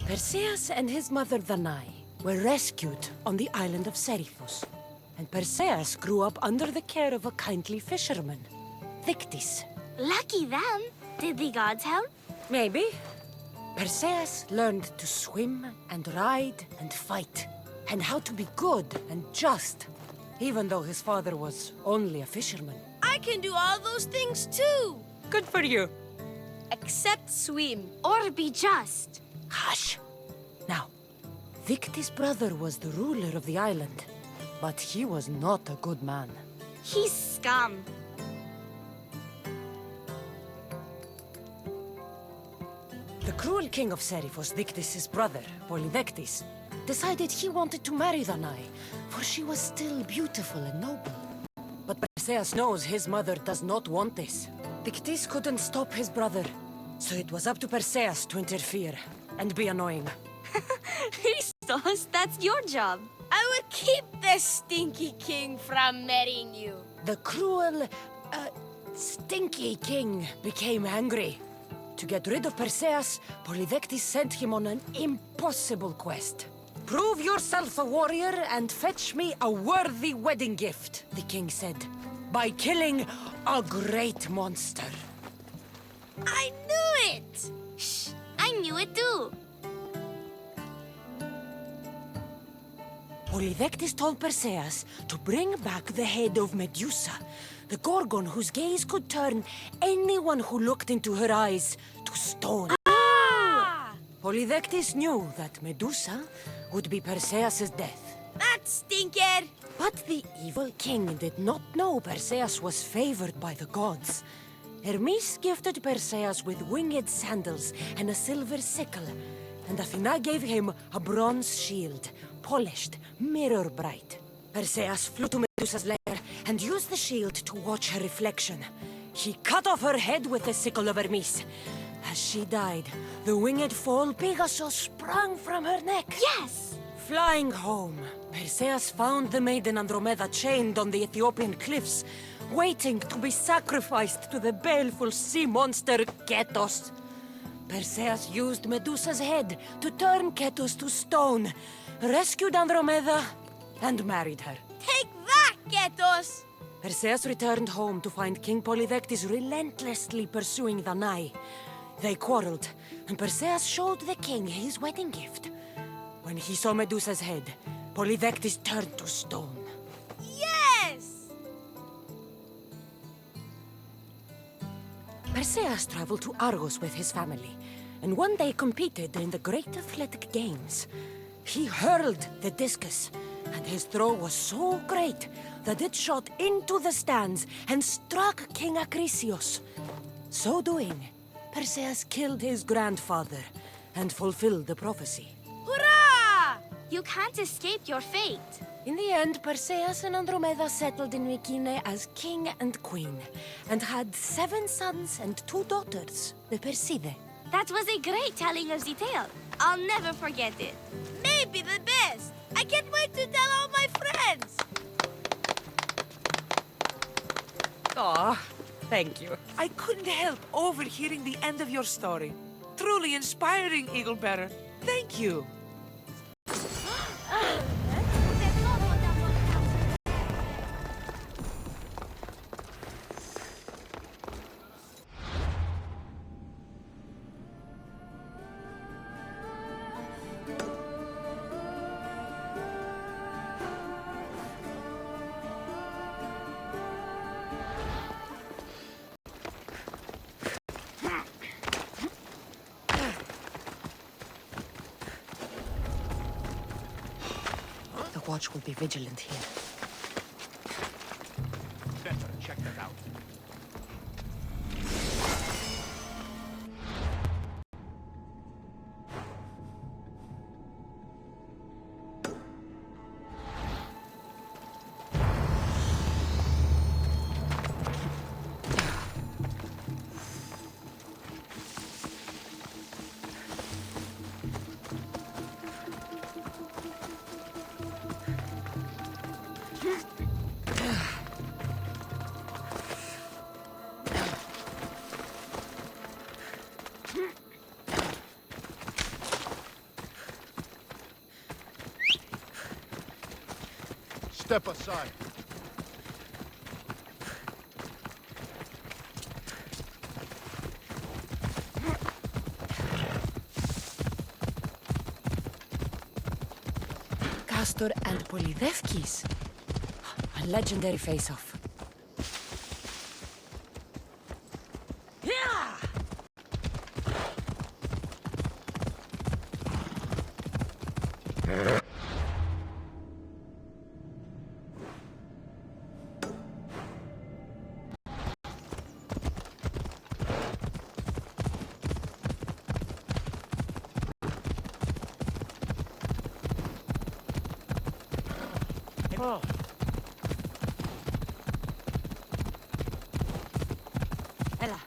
Perseus and his mother Danae were rescued on the island of Seriphos. And Perseus grew up under the care of a kindly fisherman, Victis. Lucky them. Did the gods help? Maybe. Perseus learned to swim and ride and fight, and how to be good and just, even though his father was only a fisherman. I can do all those things too! Good for you. Except swim. Or be just. Hush. Now, Victis' brother was the ruler of the island, but he was not a good man. He's scum. The cruel king of Seriphos, Victis' brother, Polydectes, decided he wanted to marry Danae, for she was still beautiful and noble. But Perseus knows his mother does not want this. Victis couldn't stop his brother, so it was up to Perseus to interfere and be annoying. Christos, that's your job. I will keep the stinky king from marrying you. The cruel, stinky king became angry. To get rid of Perseus, Polydectes sent him on an impossible quest. Prove yourself a warrior and fetch me a worthy wedding gift, the king said, by killing a great monster. I knew it! Shh, I knew it too. Polydectes told Perseus to bring back the head of Medusa, the Gorgon whose gaze could turn anyone who looked into her eyes to stone. Ah! Polydectes knew that Medusa would be Perseus' death. That stinker! But the evil king did not know Perseus was favored by the gods. Hermes gifted Perseus with winged sandals and a silver sickle, and Athena gave him a bronze shield, polished, mirror bright. Perseus flew to Medusa's lair and used the shield to watch her reflection. He cut off her head with the sickle of Hermes. As she died, the winged foal Pegasus sprang from her neck. Yes! Flying home, Perseus found the maiden Andromeda chained on the Ethiopian cliffs, waiting to be sacrificed to the baleful sea monster Ketos. Perseus used Medusa's head to turn Ketos to stone, rescued Andromeda, and married her. Take that, Ketos! Perseus returned home to find King Polydectes relentlessly pursuing Danae. They quarreled, and Perseus showed the king his wedding gift. When he saw Medusa's head, Polydectes turned to stone. Yes! Perseus traveled to Argos with his family, and one day competed in the great athletic games. He hurled the discus, and his throw was so great that it shot into the stands and struck King Acrisius. So doing, Perseus killed his grandfather and fulfilled the prophecy. Hurrah! You can't escape your fate. In the end, Perseus and Andromeda settled in Mycenae as king and queen, and had 7 sons and 2 daughters, the Perseidae. That was a great telling of the tale. I'll never forget it. Maybe the best. I can't wait to tell all my friends. Aw, thank you. I couldn't help overhearing the end of your story. Truly inspiring, Eaglebearer. Thank you. The watch will be vigilant here. Better check that out. Step aside. Castor and Polydevkis. A legendary face-off. Oh. Ella.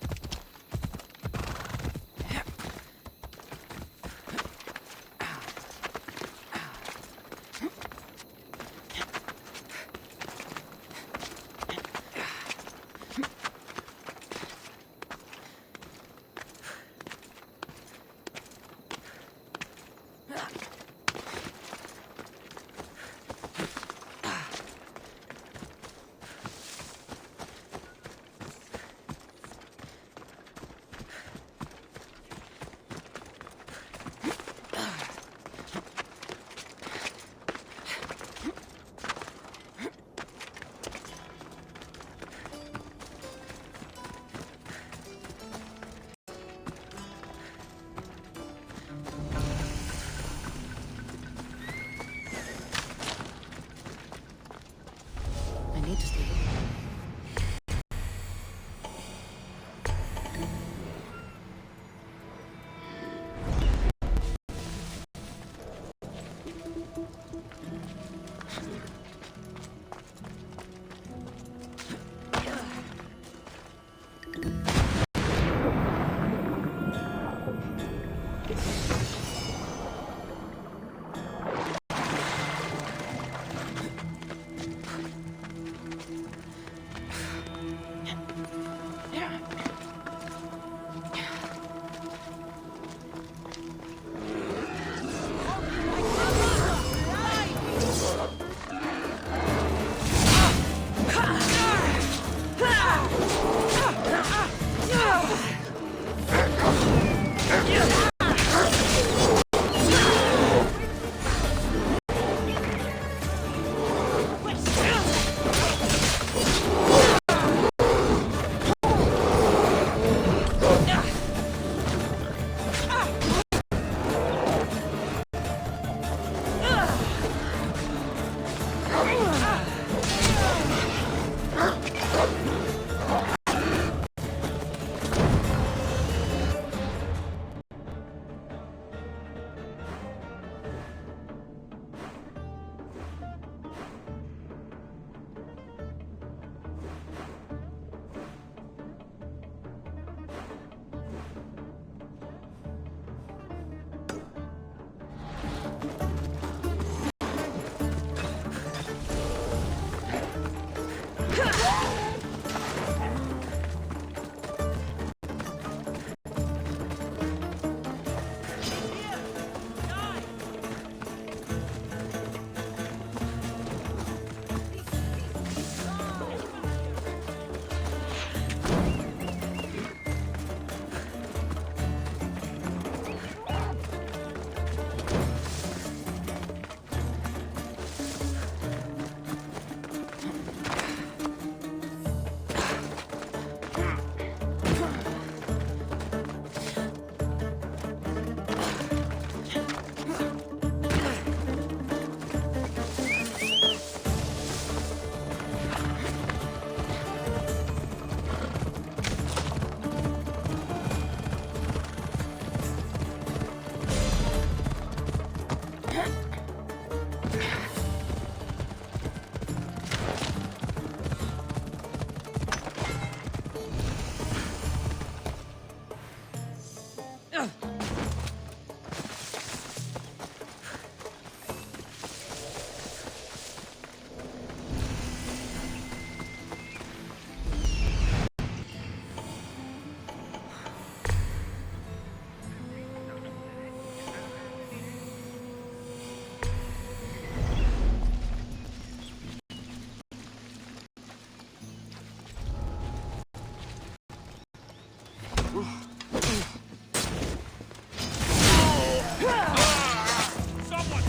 Someone's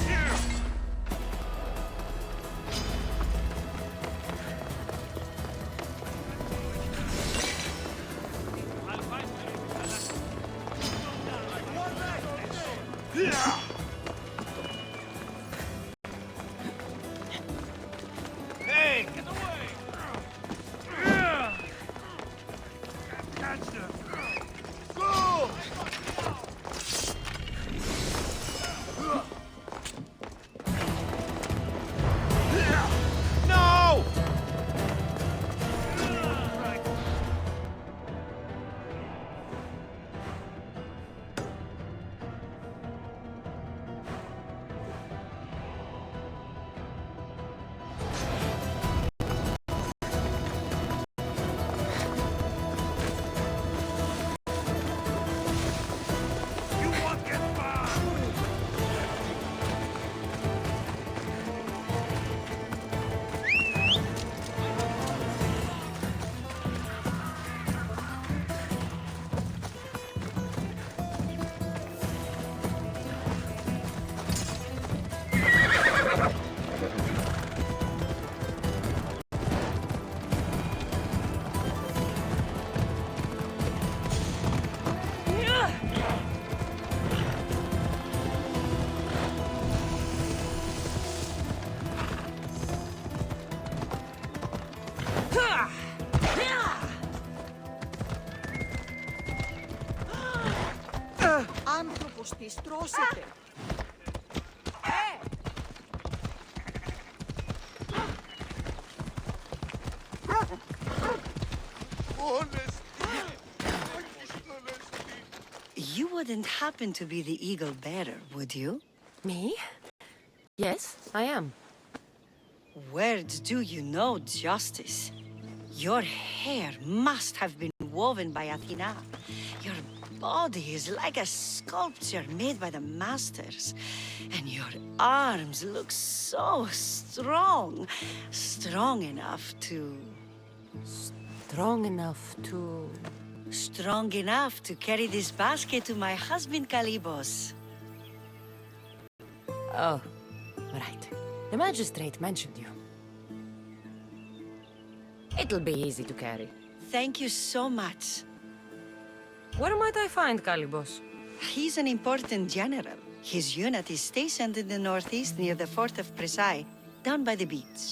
here! Hey, get away! Catch them! Go! No! You won't get far! Άνθρωπος της, τρώσετε. You wouldn't happen to be the eagle bearer, would you? Me? Yes, I am. Where do you know justice? Your hair must have been woven by Athena. Your body is like a sculpture made by the masters. And your arms look so strong. Strong enough to... Strong enough to... Strong enough to carry this basket to my husband Kalibos. Oh, right. The magistrate mentioned you. It'll be easy to carry. Thank you so much. Where might I find Kalibos? He's an important general. His unit is stationed in the northeast near the fort of Presai, down by the beach.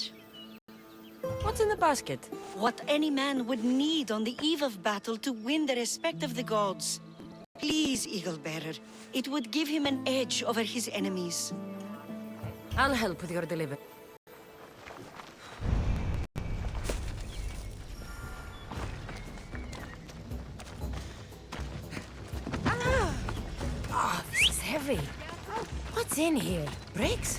What's in the basket? What any man would need on the eve of battle to win the respect of the gods. Please, Eagle Bearer. It would give him an edge over his enemies. I'll help with your delivery. Oh, this is heavy. What's in here? Bricks?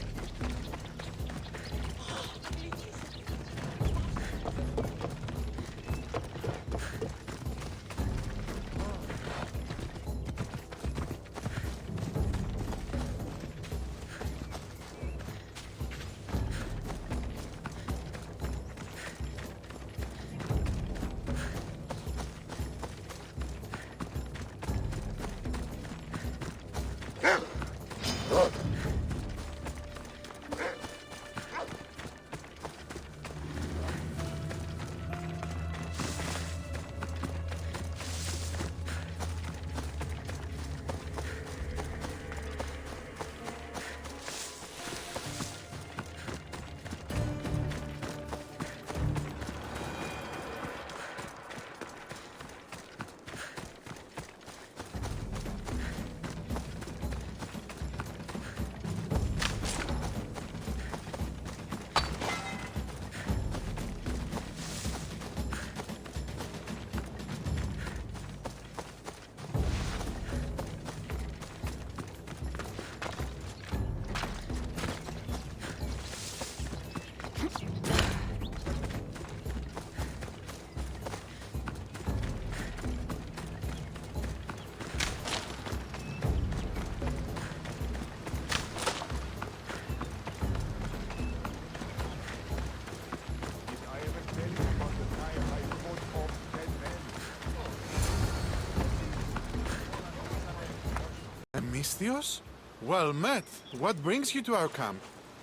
Misthios? Well met. What brings you to our camp?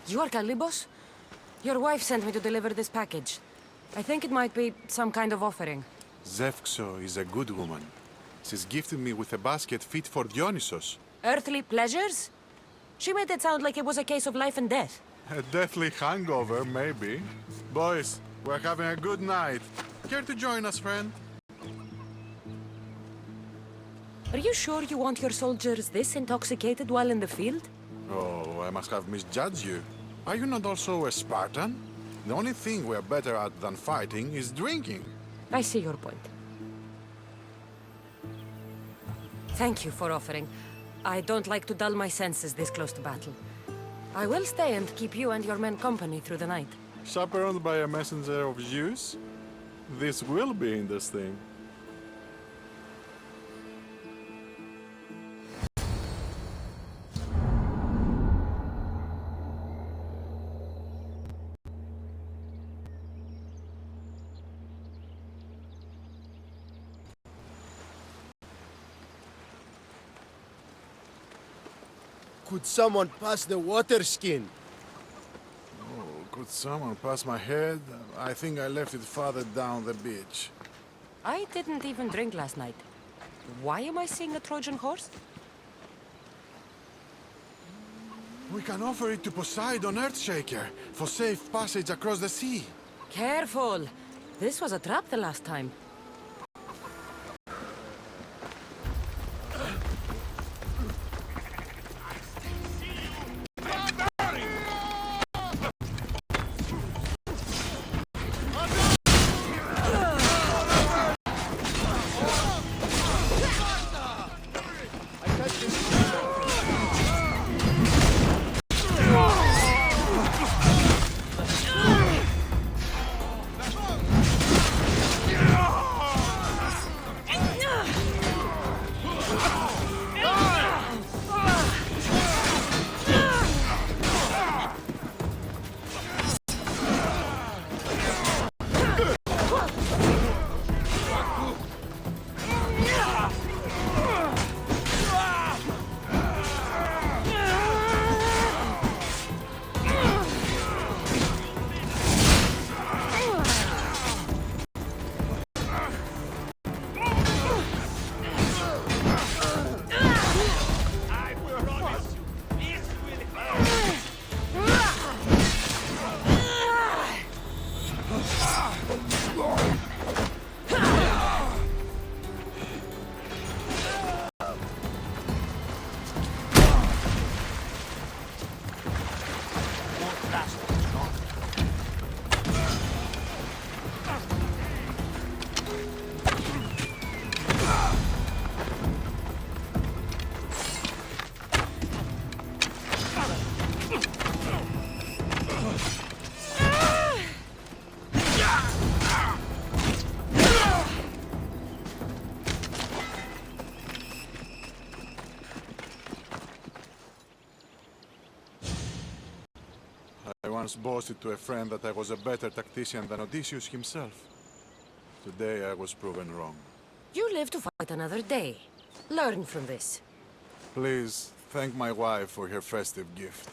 You are Kalibos? Your wife sent me to deliver this package. I think it might be some kind of offering. Zevxo is a good woman. She's gifted me with a basket fit for Dionysos. Earthly pleasures? She made it sound like it was a case of life and death. A deathly hangover, maybe. Boys, we're having a good night. Care to join us, friend? Are you sure you want your soldiers this intoxicated while in the field? Oh, I must have misjudged you. Are you not also a Spartan? The only thing we're better at than fighting is drinking. I see your point. Thank you for offering. I don't like to dull my senses this close to battle. I will stay and keep you and your men company through the night. Chaperoned by a messenger of Zeus? This will be interesting. Could someone pass the water skin? Oh, could someone pass my head? I think I left it farther down the beach. I didn't even drink last night. Why am I seeing a Trojan horse? We can offer it to Poseidon Earthshaker for safe passage across the sea. Careful! This was a trap the last time. I once boasted to a friend that I was a better tactician than Odysseus himself. Today I was proven wrong. You live to fight another day. Learn from this. Please, thank my wife for her festive gift.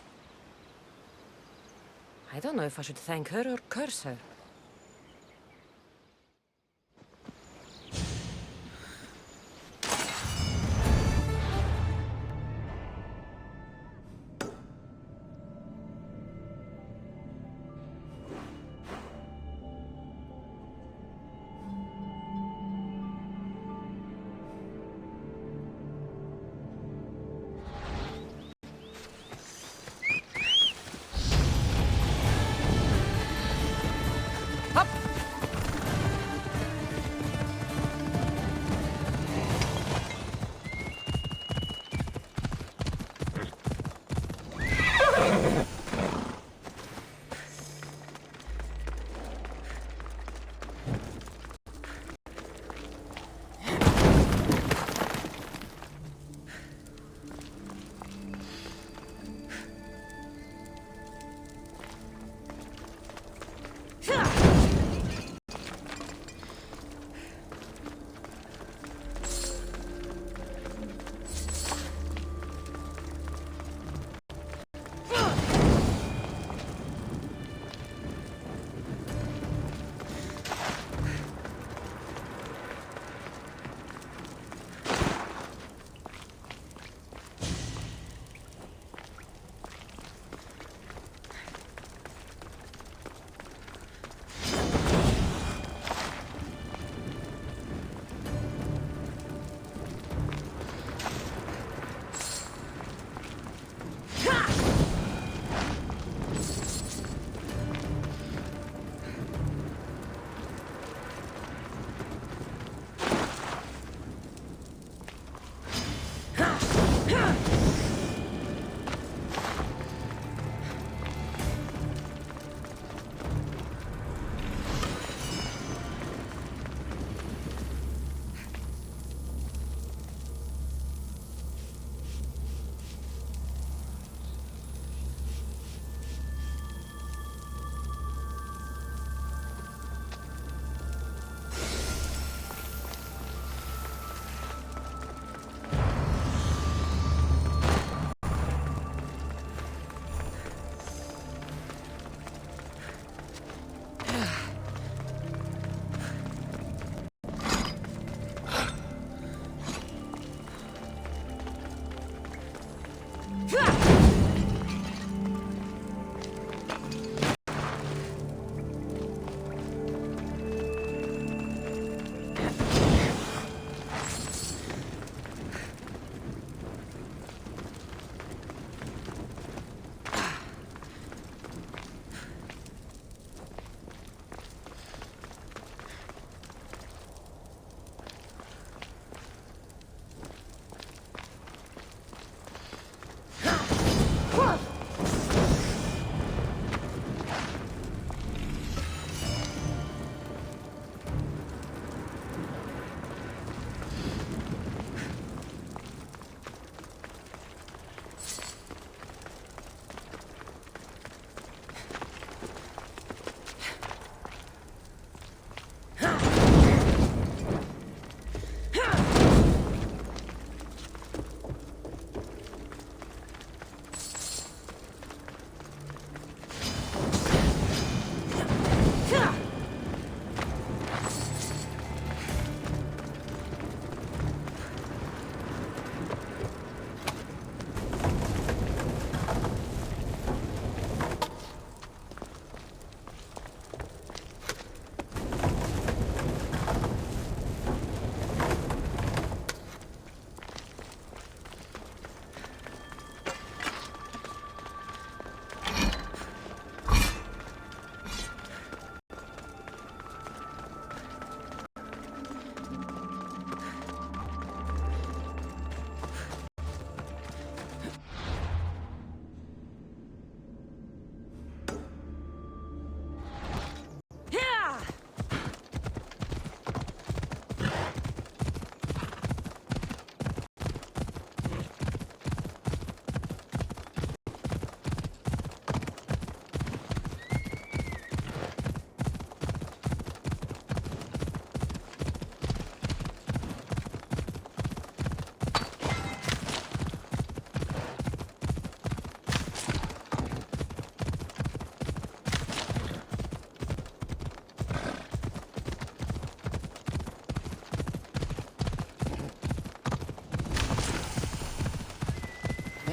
I don't know if I should thank her or curse her.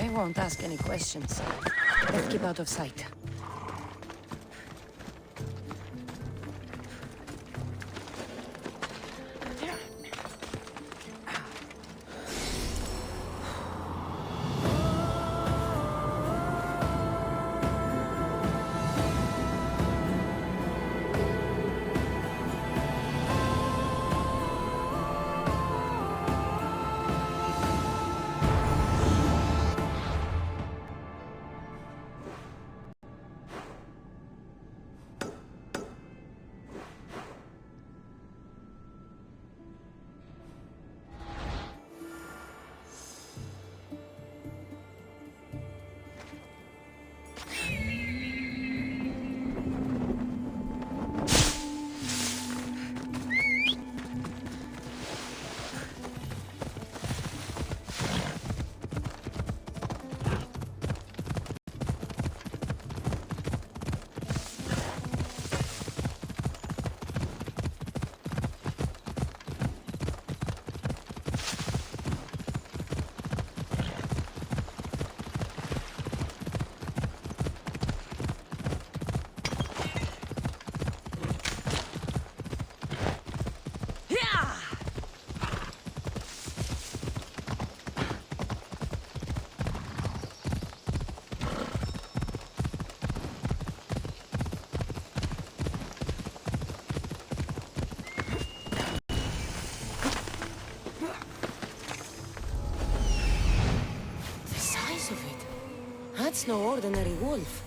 They won't ask any questions. Let's keep out of sight. That's no ordinary wolf.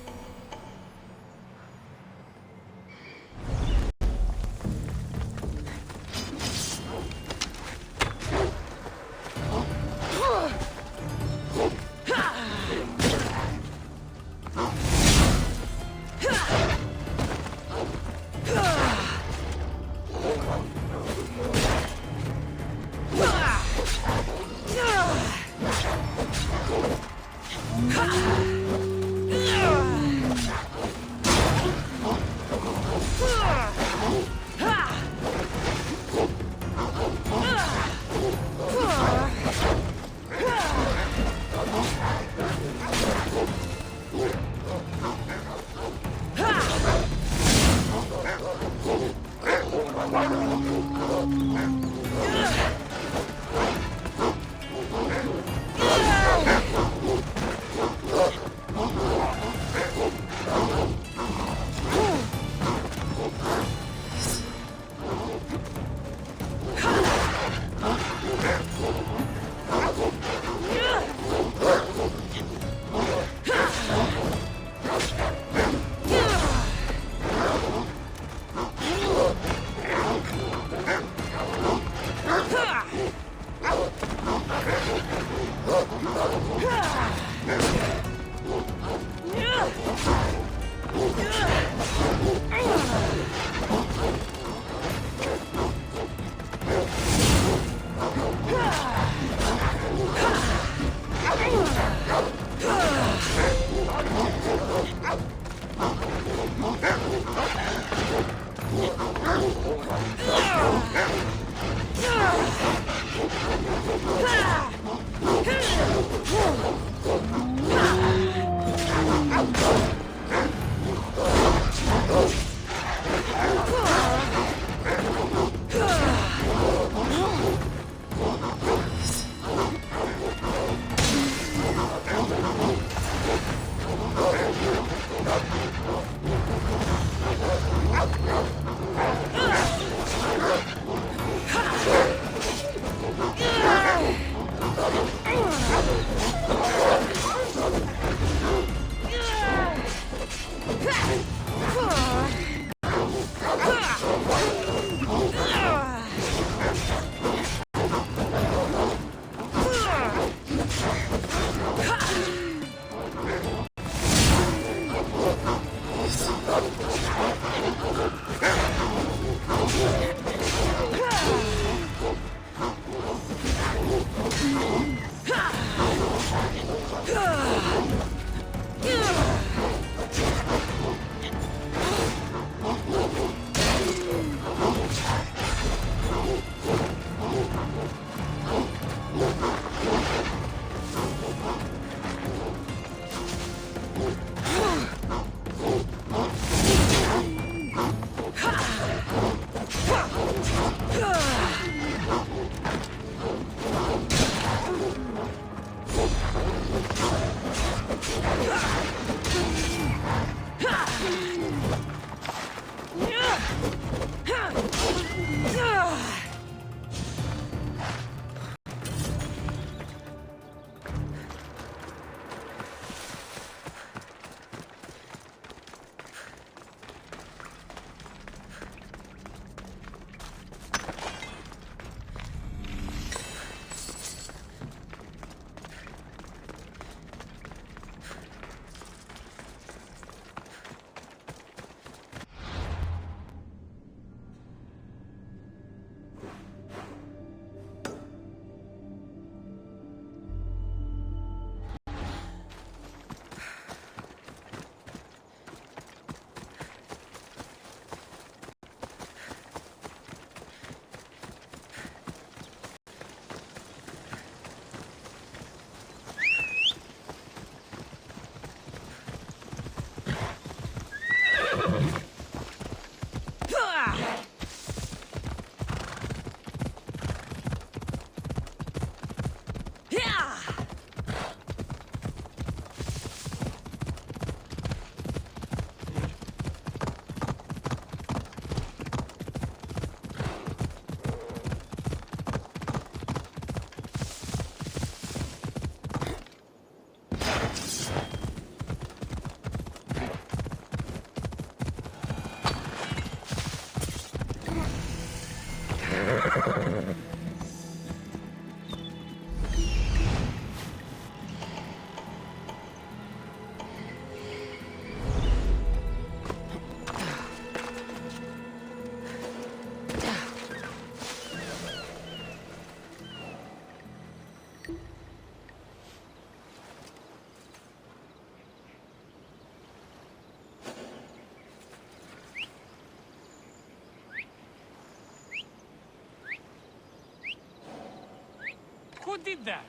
Who did that?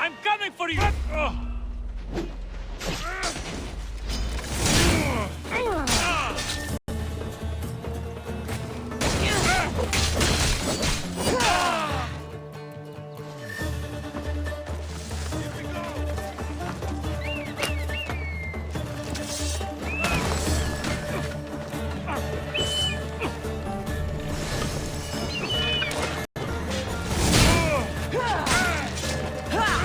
I'm coming for you! Ha!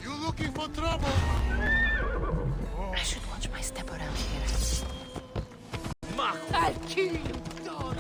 You looking for trouble? I should watch my step around here. I'll kill you, dog!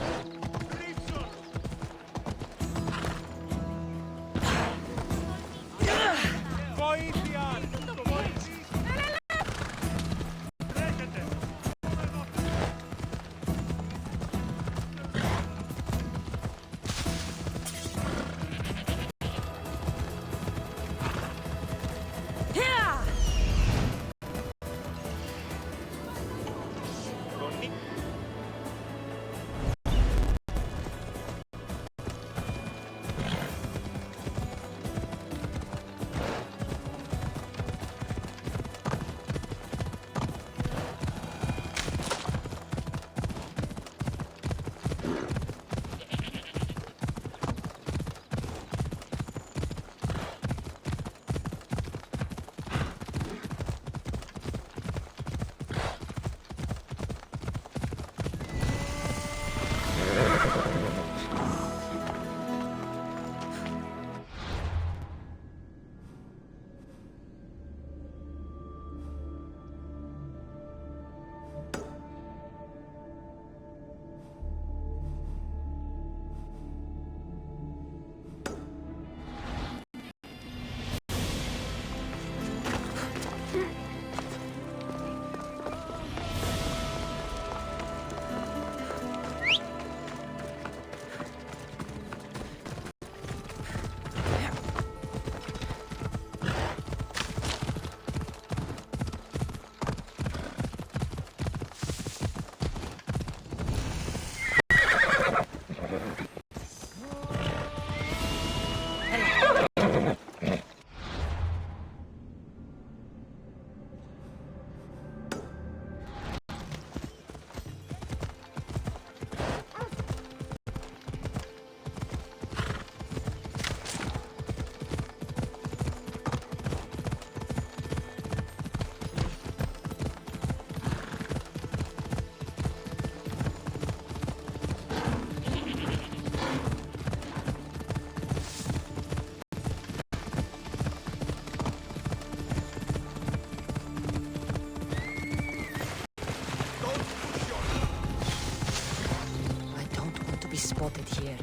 Spotted here.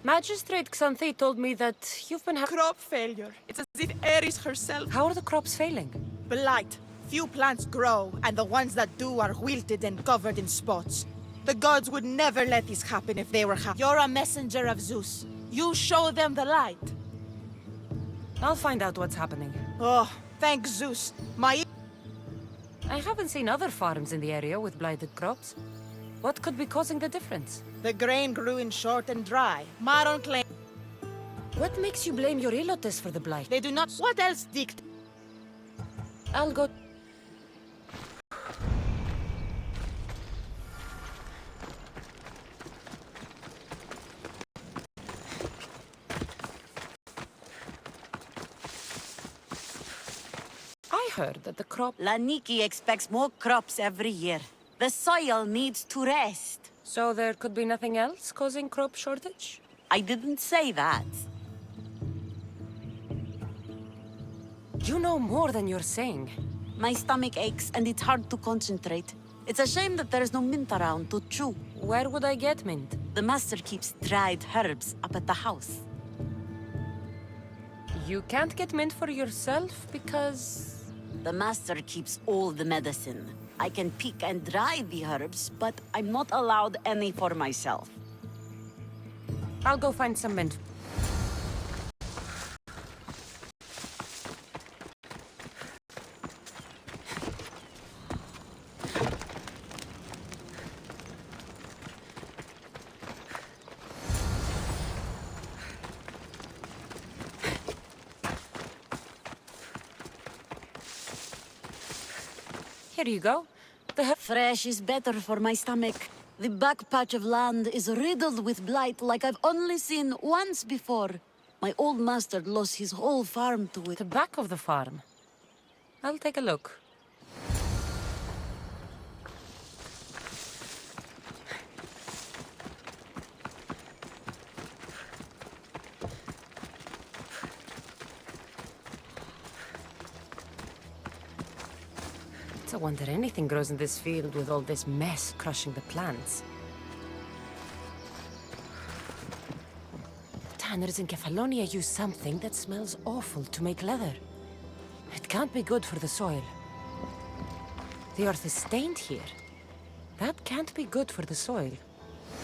Magistrate Xanthi told me that you've been crop failure. It's as if Ares herself... How are the crops failing? Blight. Few plants grow, and the ones that do are wilted and covered in spots. The gods would never let this happen if they were happy. You're a messenger of Zeus. You show them the light. I'll find out what's happening. Oh, thank Zeus. I haven't seen other farms in the area with blighted crops. What could be causing the difference? The grain grew in short and dry. Maron claimed... What makes you blame your Ilotes for the blight? They do not. What else I'll go. I heard that the crop... Laniki expects more crops every year. The soil needs to rest. So there could be nothing else causing crop shortage? I didn't say that. You know more than you're saying. My stomach aches and it's hard to concentrate. It's a shame that there's no mint around to chew. Where would I get mint? The master keeps dried herbs up at the house. You can't get mint for yourself because... The master keeps all the medicine. I can pick and dry the herbs, but I'm not allowed any for myself. I'll go find some mint. Here you go. The fresh is better for my stomach. The back patch of land is riddled with blight like I've only seen once before. My old master lost his whole farm to it. The back of the farm? I'll take a look. It's a wonder anything grows in this field with all this mess crushing the plants. The tanners in Kefalonia use something that smells awful to make leather. It can't be good for the soil. The earth is stained here. That can't be good for the soil.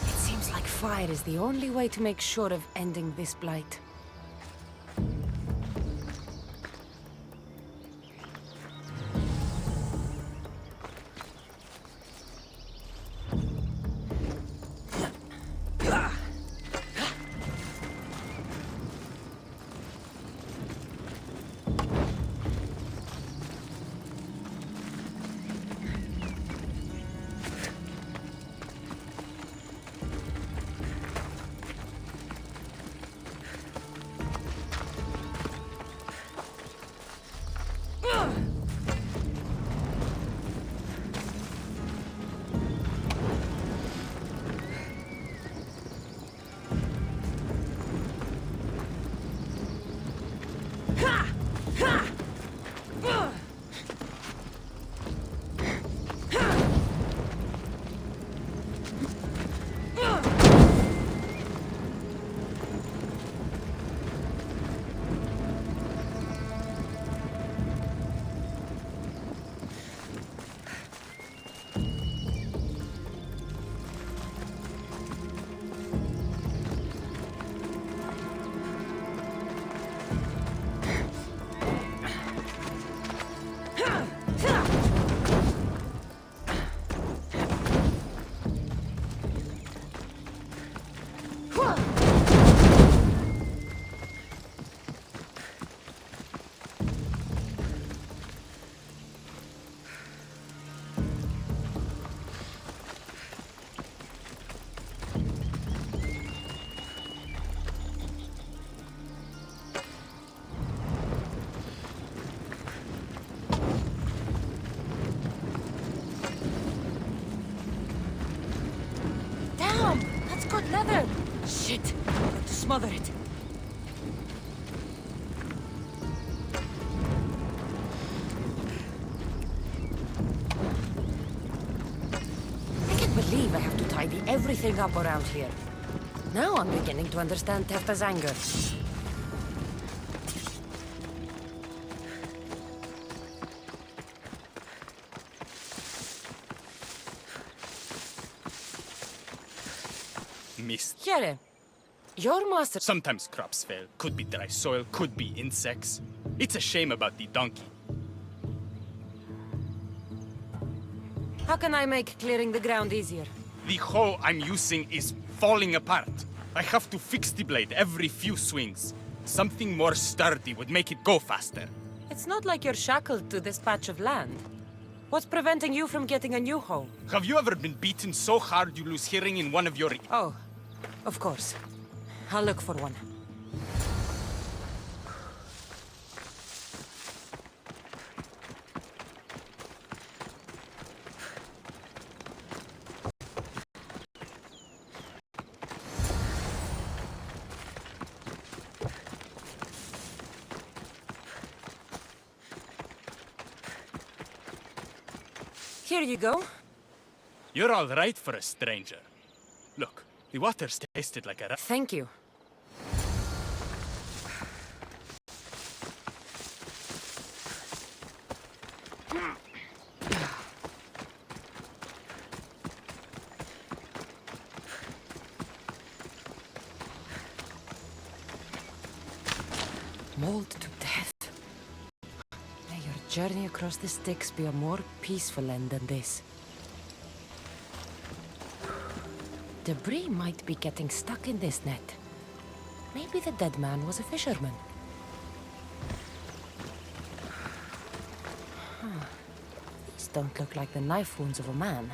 It seems like fire is the only way to make sure of ending this blight. Leather! Shit! I've got to smother it. I can't believe I have to tidy everything up around here. Now I'm beginning to understand Tefta's anger. Mist. Here, your master... Sometimes crops fail. Could be dry soil, could be insects. It's a shame about the donkey. How can I make clearing the ground easier? The hoe I'm using is falling apart. I have to fix the blade every few swings. Something more sturdy would make it go faster. It's not like you're shackled to this patch of land. What's preventing you from getting a new home? Have you ever been beaten so hard you lose hearing in one of your... Oh, of course. I'll look for one. Here you go. You're all right for a stranger. Look, the water's tasted like a... Thank you. Mauled to death. May your journey across the Styx be a more peaceful end than this. Debris might be getting stuck in this net. Maybe the dead man was a fisherman. These don't look like the knife wounds of a man.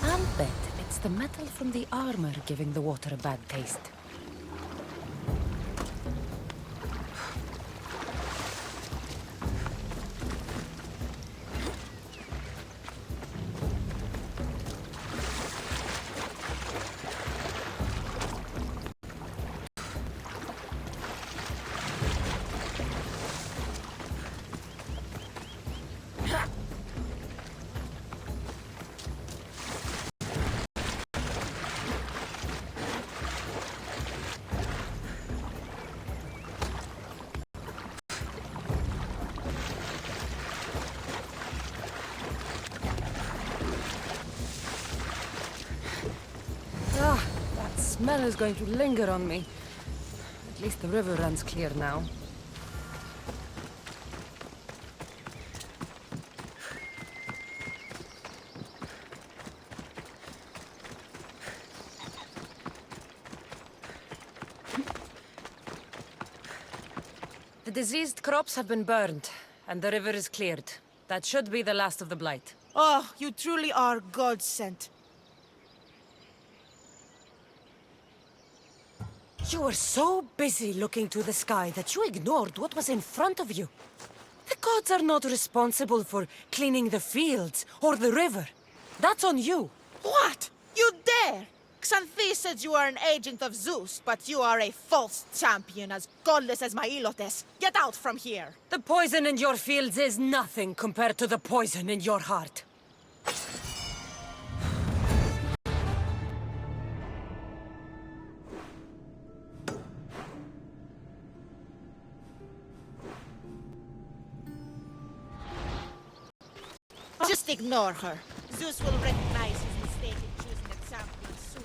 I'll bet it's the metal from the armor giving the water a bad taste. The smell is going to linger on me. At least the river runs clear now. The diseased crops have been burned, and the river is cleared. That should be the last of the blight. Oh, you truly are God-sent. You were so busy looking to the sky that you ignored what was in front of you. The gods are not responsible for cleaning the fields or the river. That's on you. What? You dare? Xanthi said you are an agent of Zeus, but you are a false champion as godless as Mailotes. Get out from here! The poison in your fields is nothing compared to the poison in your heart. Just ignore her. Zeus will recognize his mistake in choosing a champion soon.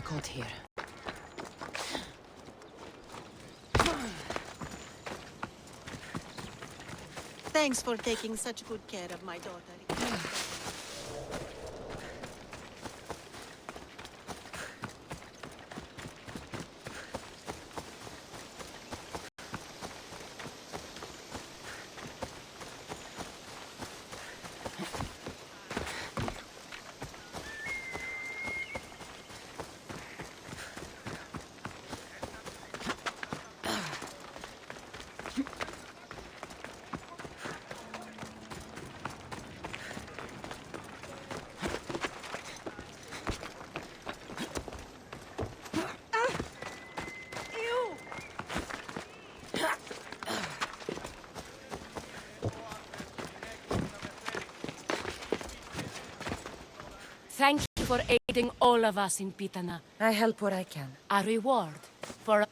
difficult here. Thanks for taking such good care of my daughter. Thank you for aiding all of us in Pitana. I help where I can. A reward for...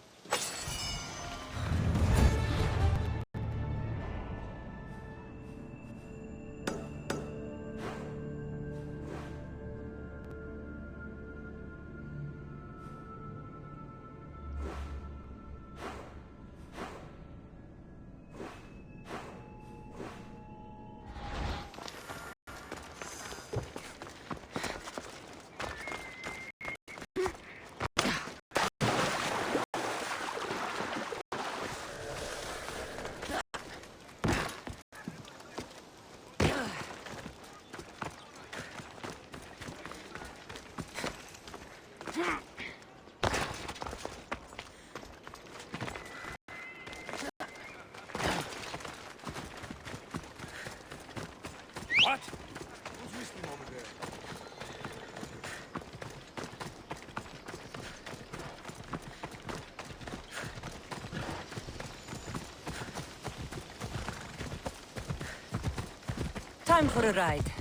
What? Who's whistling over there? Time for a ride.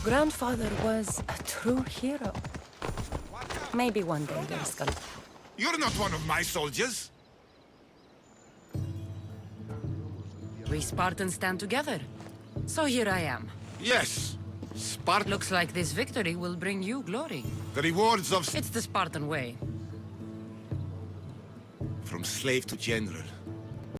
Grandfather was a true hero. Maybe one day there's gonna... You're not one of my soldiers. We Spartans stand together. So here I am. Yes, Spartan. Looks like this victory will bring you glory. The rewards of... It's the Spartan way. From slave to general.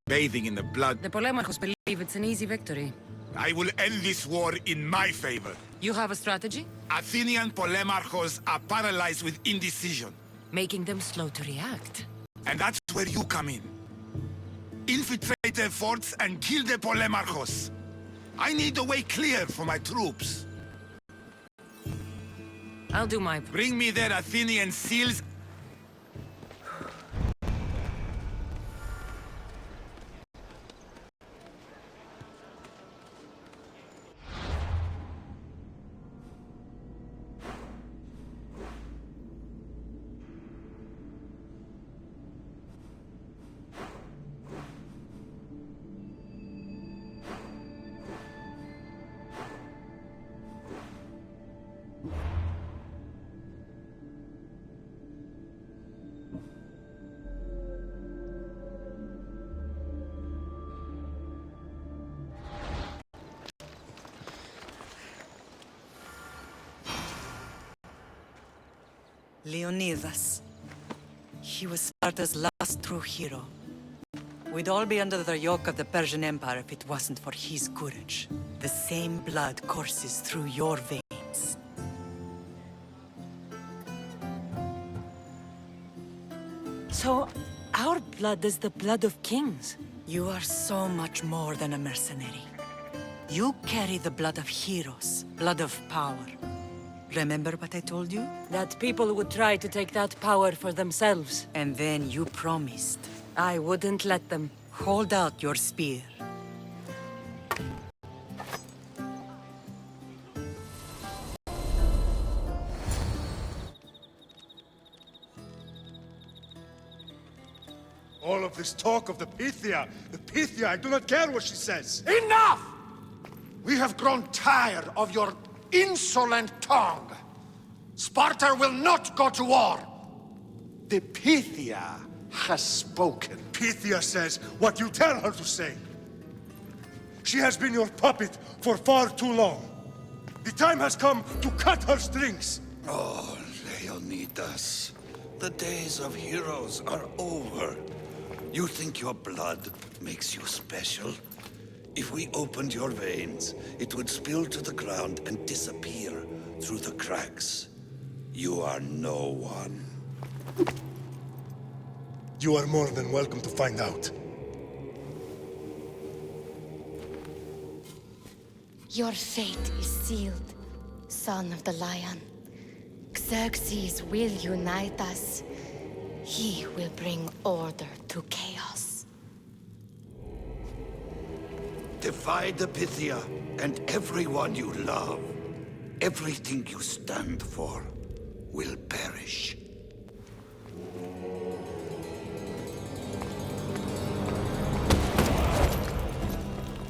Bathing in the blood. The Polemarchos believe it's an easy victory. I will end this war in my favor. You have a strategy? Athenian Polemarchos are paralyzed with indecision. Making them slow to react. And that's where you come in. Infiltrate their forts and kill the Polemarchos. I need the way clear for my troops. I'll do my... Bring me their Athenian seals. Leonidas. He was Sparta's last true hero. We'd all be under the yoke of the Persian Empire if it wasn't for his courage. The same blood courses through your veins. So, our blood is the blood of kings. You are so much more than a mercenary. You carry the blood of heroes, blood of power. Remember what I told you? That people would try to take that power for themselves. And then you promised. I wouldn't let them. Hold out your spear. All of this talk of the Pythia, I do not care what she says. Enough! We have grown tired of your insolent tongue. Sparta will not go to war. The Pythia has spoken. Pythia says what you tell her to say. She has been your puppet for far too long. The time has come to cut her strings. Oh, Leonidas. The days of heroes are over. You think your blood makes you special? If we opened your veins, it would spill to the ground and disappear through the cracks. You are no one. You are more than welcome to find out. Your fate is sealed, son of the lion. Xerxes will unite us. He will bring order to chaos. Defy the Pythia and everyone you love. Everything you stand for will perish.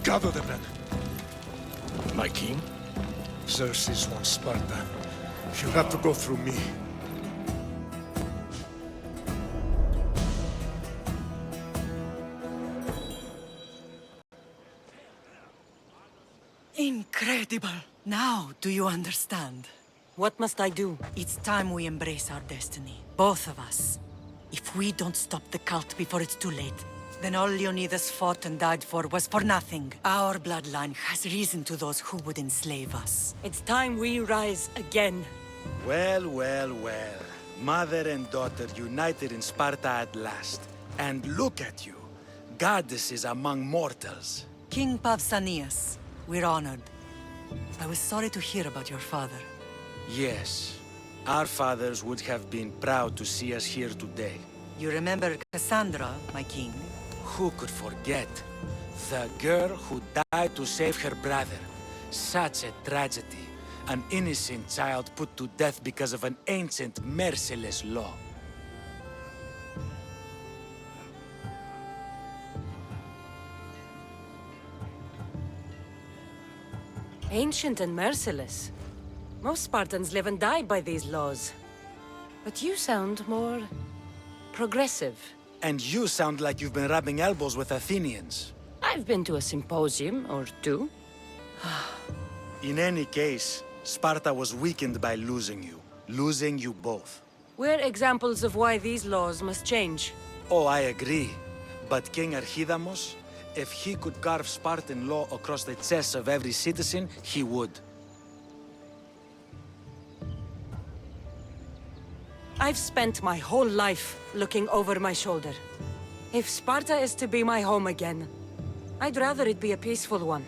Gather the men. My king? Xerxes wants Sparta. She'll have to go through me. Incredible! Now, do you understand? What must I do? It's time we embrace our destiny. Both of us. If we don't stop the cult before it's too late, then all Leonidas fought and died for was for nothing. Our bloodline has risen to those who would enslave us. It's time we rise again. Well, well, well. Mother and daughter united in Sparta at last. And look at you. Goddesses among mortals. King Pausanias, we're honored. I was sorry to hear about your father. Yes. Our fathers would have been proud to see us here today. You remember Cassandra, my king? Who could forget? The girl who died to save her brother. Such a tragedy. An innocent child put to death because of an ancient, merciless law. Ancient and merciless. Most Spartans live and die by these laws. But you sound more progressive. And you sound like you've been rubbing elbows with Athenians. I've been to a symposium or two. In any case, Sparta was weakened by losing you. Losing you both. We're examples of why these laws must change. Oh, I agree. But King Archidamos, if he could carve Spartan law across the chests of every citizen, he would. I've spent my whole life looking over my shoulder. If Sparta is to be my home again, I'd rather it be a peaceful one.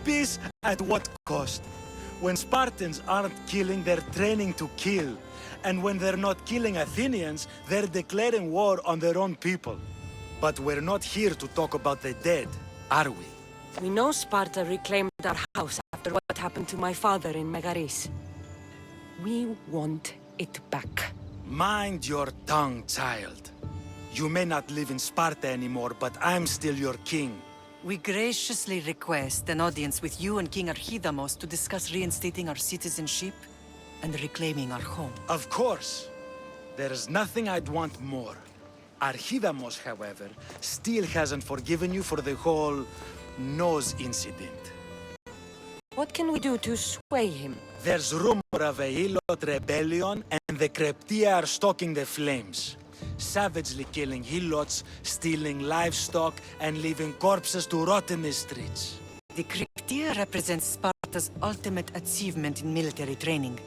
Peace at what cost? When Spartans aren't killing, they're training to kill. And when they're not killing Athenians, they're declaring war on their own people. But we're not here to talk about the dead, are we? We know Sparta reclaimed our house after what happened to my father in Megaris. We want it back. Mind your tongue, child. You may not live in Sparta anymore, but I'm still your king. We graciously request an audience with you and King Archidamos to discuss reinstating our citizenship and reclaiming our home. Of course. There's nothing I'd want more. Archidamos, however, still hasn't forgiven you for the whole nose incident. What can we do to sway him? There's rumor of a Helot rebellion, and the Kryptia are stoking the flames. Savagely killing Helots, stealing livestock, and leaving corpses to rot in the streets. The Kryptia represents Sparta's ultimate achievement in military training.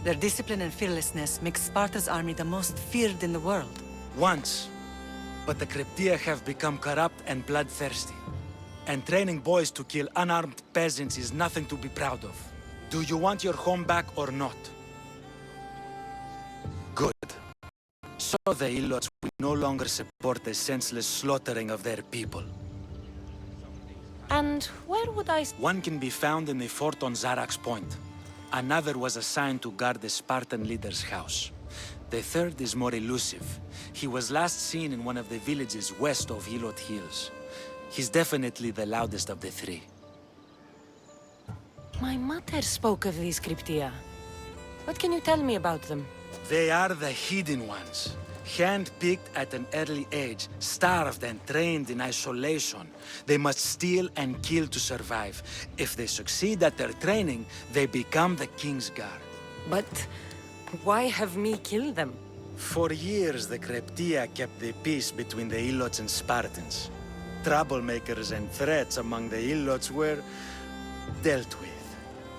Their discipline and fearlessness makes Sparta's army the most feared in the world. Once. But the Kryptia have become corrupt and bloodthirsty. And training boys to kill unarmed peasants is nothing to be proud of. Do you want your home back or not? Good. So the Helots will no longer support the senseless slaughtering of their people. And where would I... One can be found in the fort on Zarax Point. Another was assigned to guard the Spartan leader's house. The third is more elusive. He was last seen in one of the villages west of Hilot Hills. He's definitely the loudest of the three. My mother spoke of these cryptia. What can you tell me about them? They are the hidden ones. Hand-picked at an early age, starved and trained in isolation. They must steal and kill to survive. If they succeed at their training, they become the King's Guard. But why have me kill them? For years, the Cryptia kept the peace between the Ilots and Spartans. Troublemakers and threats among the Ilots were dealt with.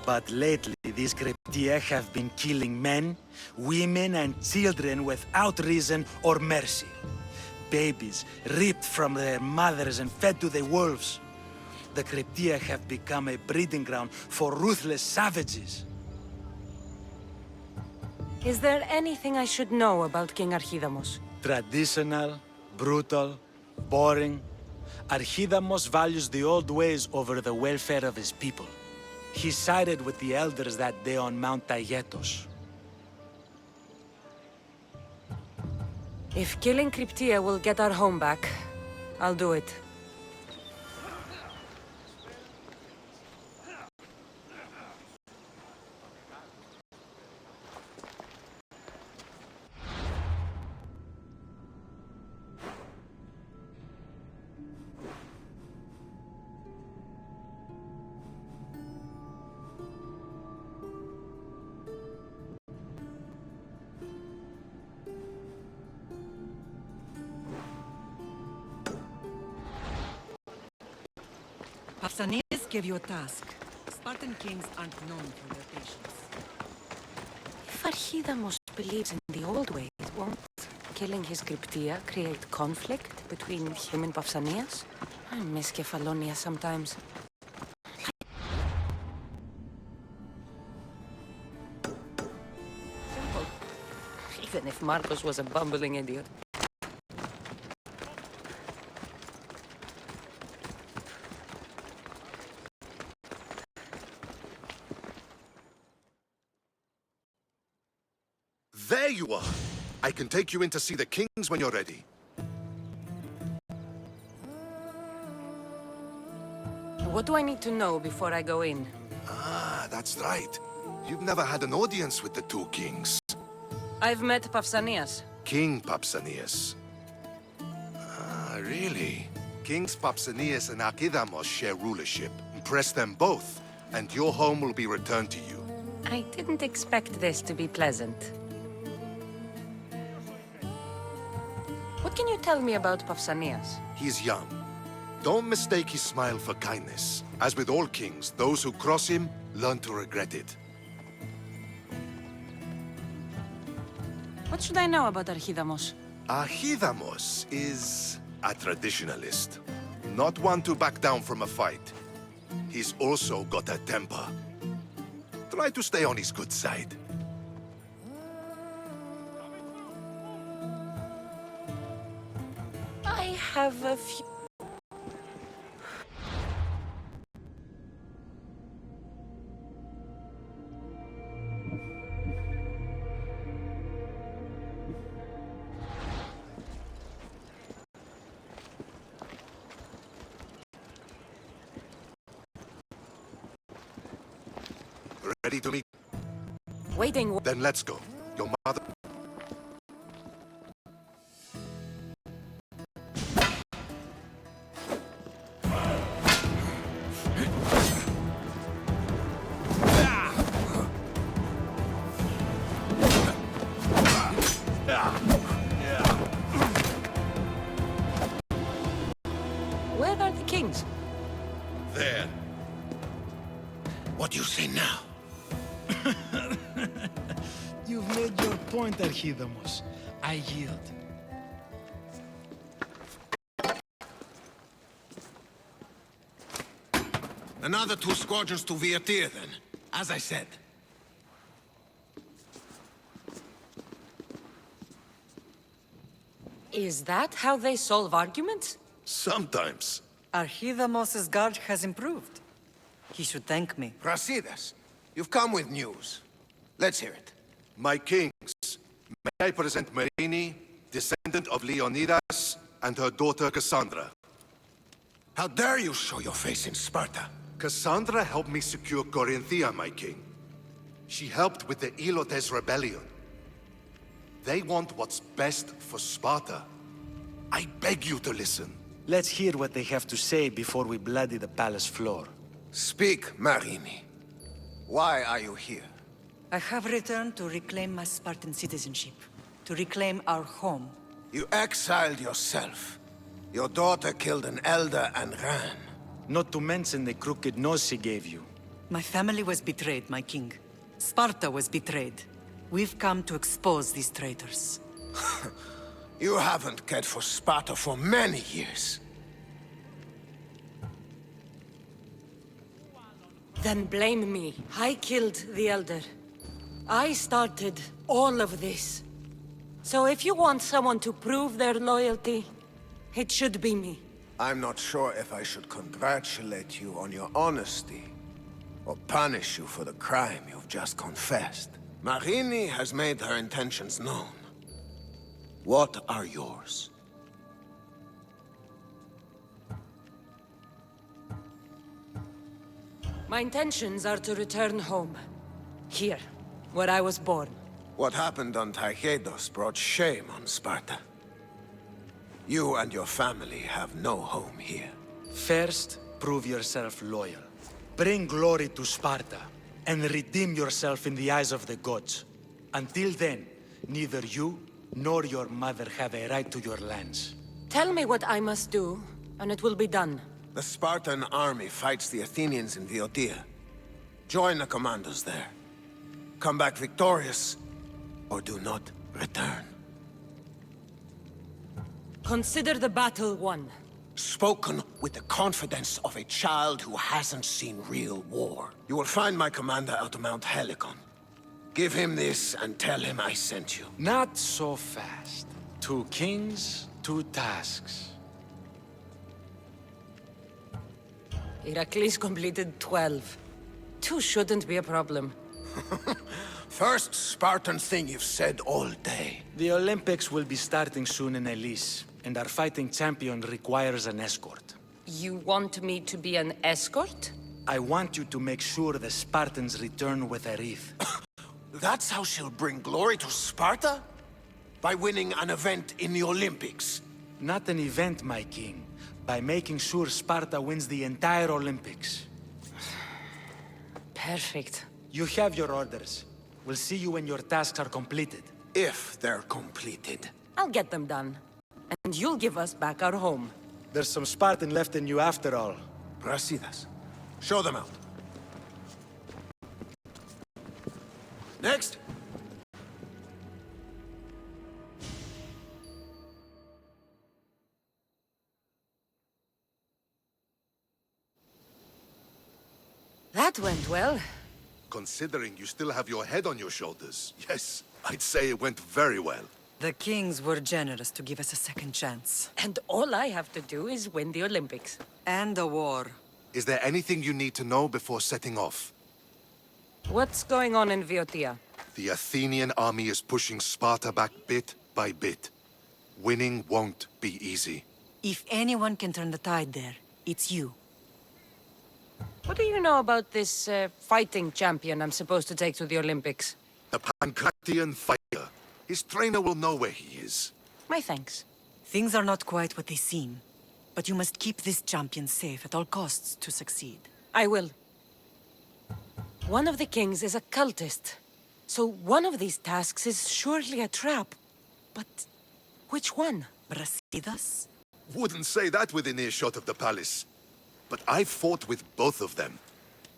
But lately, these Cryptia have been killing men, women, and children without reason or mercy. Babies ripped from their mothers and fed to the wolves. The Cryptia have become a breeding ground for ruthless savages. Is there anything I should know about King Archidamos? Traditional, brutal, boring. Archidamos values the old ways over the welfare of his people. He sided with the elders that day on Mount Taygetos. If killing Cryptia will get our home back, I'll do it. Pausanias gave you a task. Spartan kings aren't known for their patience. If Archidamos believes in the old ways, won't killing his Cryptia create conflict between him and Pausanias? I miss Kefalonia sometimes. Simple. Even if Marcos was a bumbling idiot. There you are! I can take you in to see the kings when you're ready. What do I need to know before I go in? Ah, that's right. You've never had an audience with the two kings. I've met Pausanias. King Pausanias. Ah, really? Kings Pausanias and Archidamos share rulership. Impress them both, and your home will be returned to you. I didn't expect this to be pleasant. What can you tell me about Pausanias? He's young. Don't mistake his smile for kindness. As with all kings, those who cross him learn to regret it. What should I know about Archidamos? Archidamos is a traditionalist. Not one to back down from a fight. He's also got a temper. Try to stay on his good side. I have a few... Ready to meet? Waiting. Then let's go. Your mother... Where are the kings? There. What do you say now? You've made your point, Archidamos. I yield. Another 2 squadrons to Viatir, then. As I said. Is that how they solve arguments? Sometimes. Archidamos's guard has improved. He should thank me. Brasidas, you've come with news. Let's hear it. My kings, I present Marini, descendant of Leonidas, and her daughter Cassandra. How dare you show your face in Sparta? Cassandra helped me secure Corinthia, my king. She helped with the Elotes rebellion. They want what's best for Sparta. I beg you to listen. Let's hear what they have to say before we bloody the palace floor. Speak, Marini. Why are you here? I have returned to reclaim my Spartan citizenship, to reclaim our home. You exiled yourself. Your daughter killed an elder and ran. Not to mention the crooked nose she gave you. My family was betrayed, my king. Sparta was betrayed. We've come to expose these traitors. You haven't cared for Sparta for many years. Then blame me. I killed the Elder. I started all of this. So if you want someone to prove their loyalty, it should be me. I'm not sure if I should congratulate you on your honesty, or punish you for the crime you've just confessed. Marini has made her intentions known. What are yours? My intentions are to return home. Here, where I was born. What happened on Taygedos brought shame on Sparta. You and your family have no home here. First, prove yourself loyal. Bring glory to Sparta, and redeem yourself in the eyes of the gods. Until then, neither you nor your mother have a right to your lands. Tell me what I must do, and it will be done. The Spartan army fights the Athenians in Boeotia. Join the commandos there. Come back victorious, or do not return. Consider the battle won. Spoken with the confidence of a child who hasn't seen real war. You will find my commander out of Mount Helicon. Give him this and tell him I sent you. Not so fast. 2 kings, 2 tasks. Heracles completed 12. 2 shouldn't be a problem. First Spartan thing you've said all day. The Olympics will be starting soon in Elise, and our fighting champion requires an escort. You want me to be an escort? I want you to make sure the Spartans return with a wreath. That's how she'll bring glory to Sparta? By winning an event in the Olympics? Not an event, my king. By making sure Sparta wins the entire Olympics. Perfect. You have your orders. We'll see you when your tasks are completed. If they're completed. I'll get them done. And you'll give us back our home. There's some Spartan left in you after all. Brasidas. Show them out. Next. That went well. Considering you still have your head on your shoulders, yes, I'd say it went very well. The kings were generous to give us a second chance. And all I have to do is win the Olympics. And a war. Is there anything you need to know before setting off? What's going on in Boeotia? The Athenian army is pushing Sparta back bit by bit. Winning won't be easy. If anyone can turn the tide there, it's you. What do you know about this fighting champion I'm supposed to take to the Olympics? A Pancratian fighter. His trainer will know where he is. My thanks. Things are not quite what they seem. But you must keep this champion safe at all costs to succeed. I will. One of the kings is a cultist. So one of these tasks is surely a trap. But which one? Brasidas? Wouldn't say that within earshot of the palace. But I fought with both of them.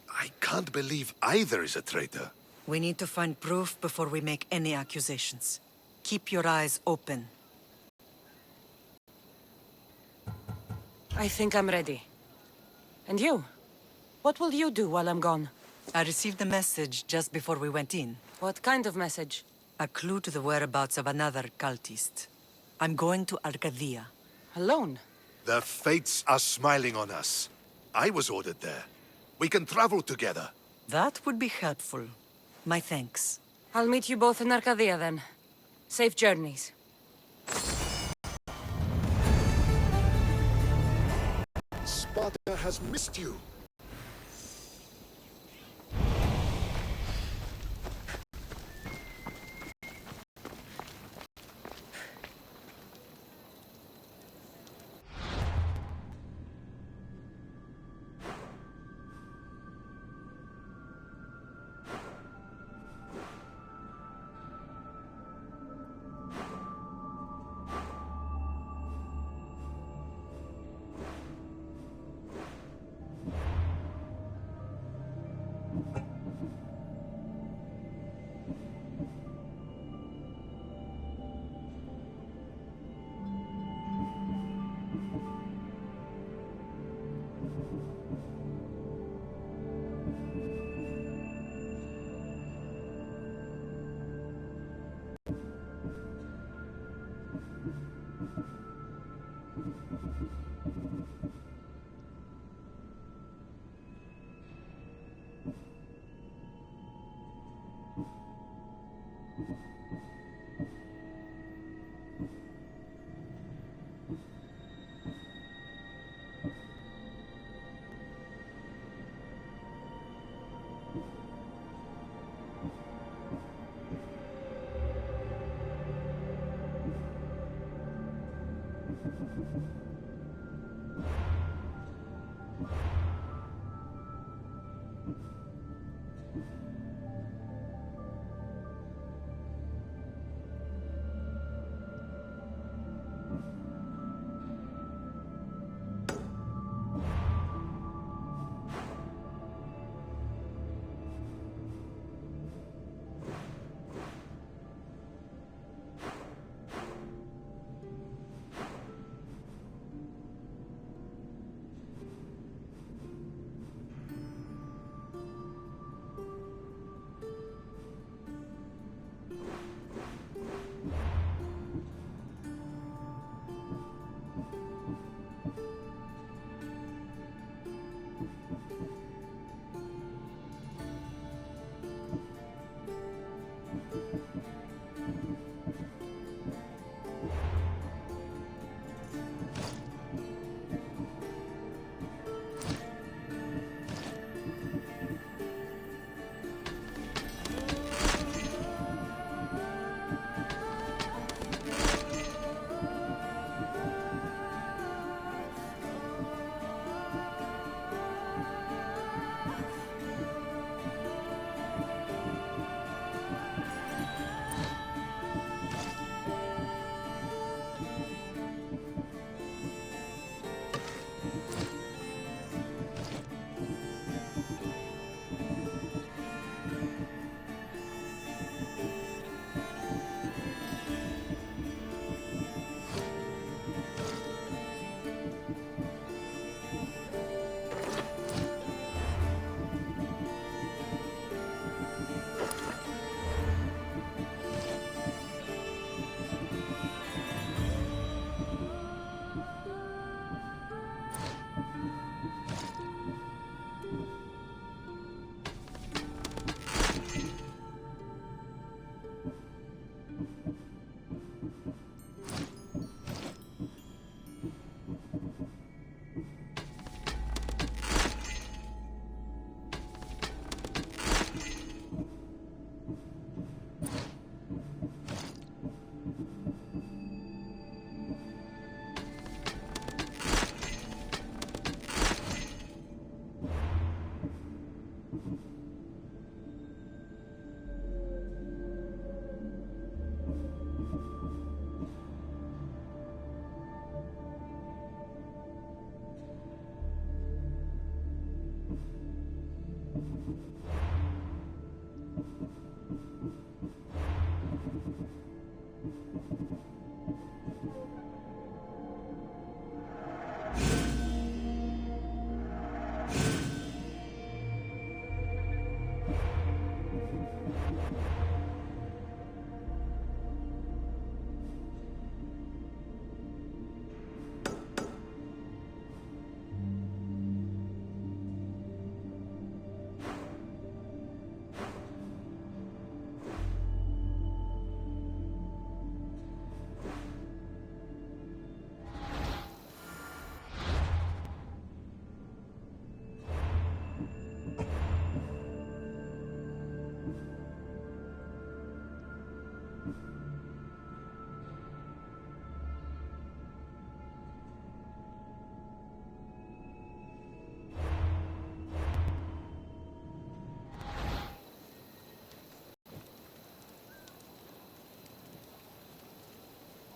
I can't believe either is a traitor. We need to find proof before we make any accusations. Keep your eyes open. I think I'm ready. And you? What will you do while I'm gone? I received a message just before we went in. What kind of message? A clue to the whereabouts of another cultist. I'm going to Arcadia. Alone? The fates are smiling on us. I was ordered there. We can travel together. That would be helpful. My thanks. I'll meet you both in Arcadia then. Safe journeys. Sparta has missed you.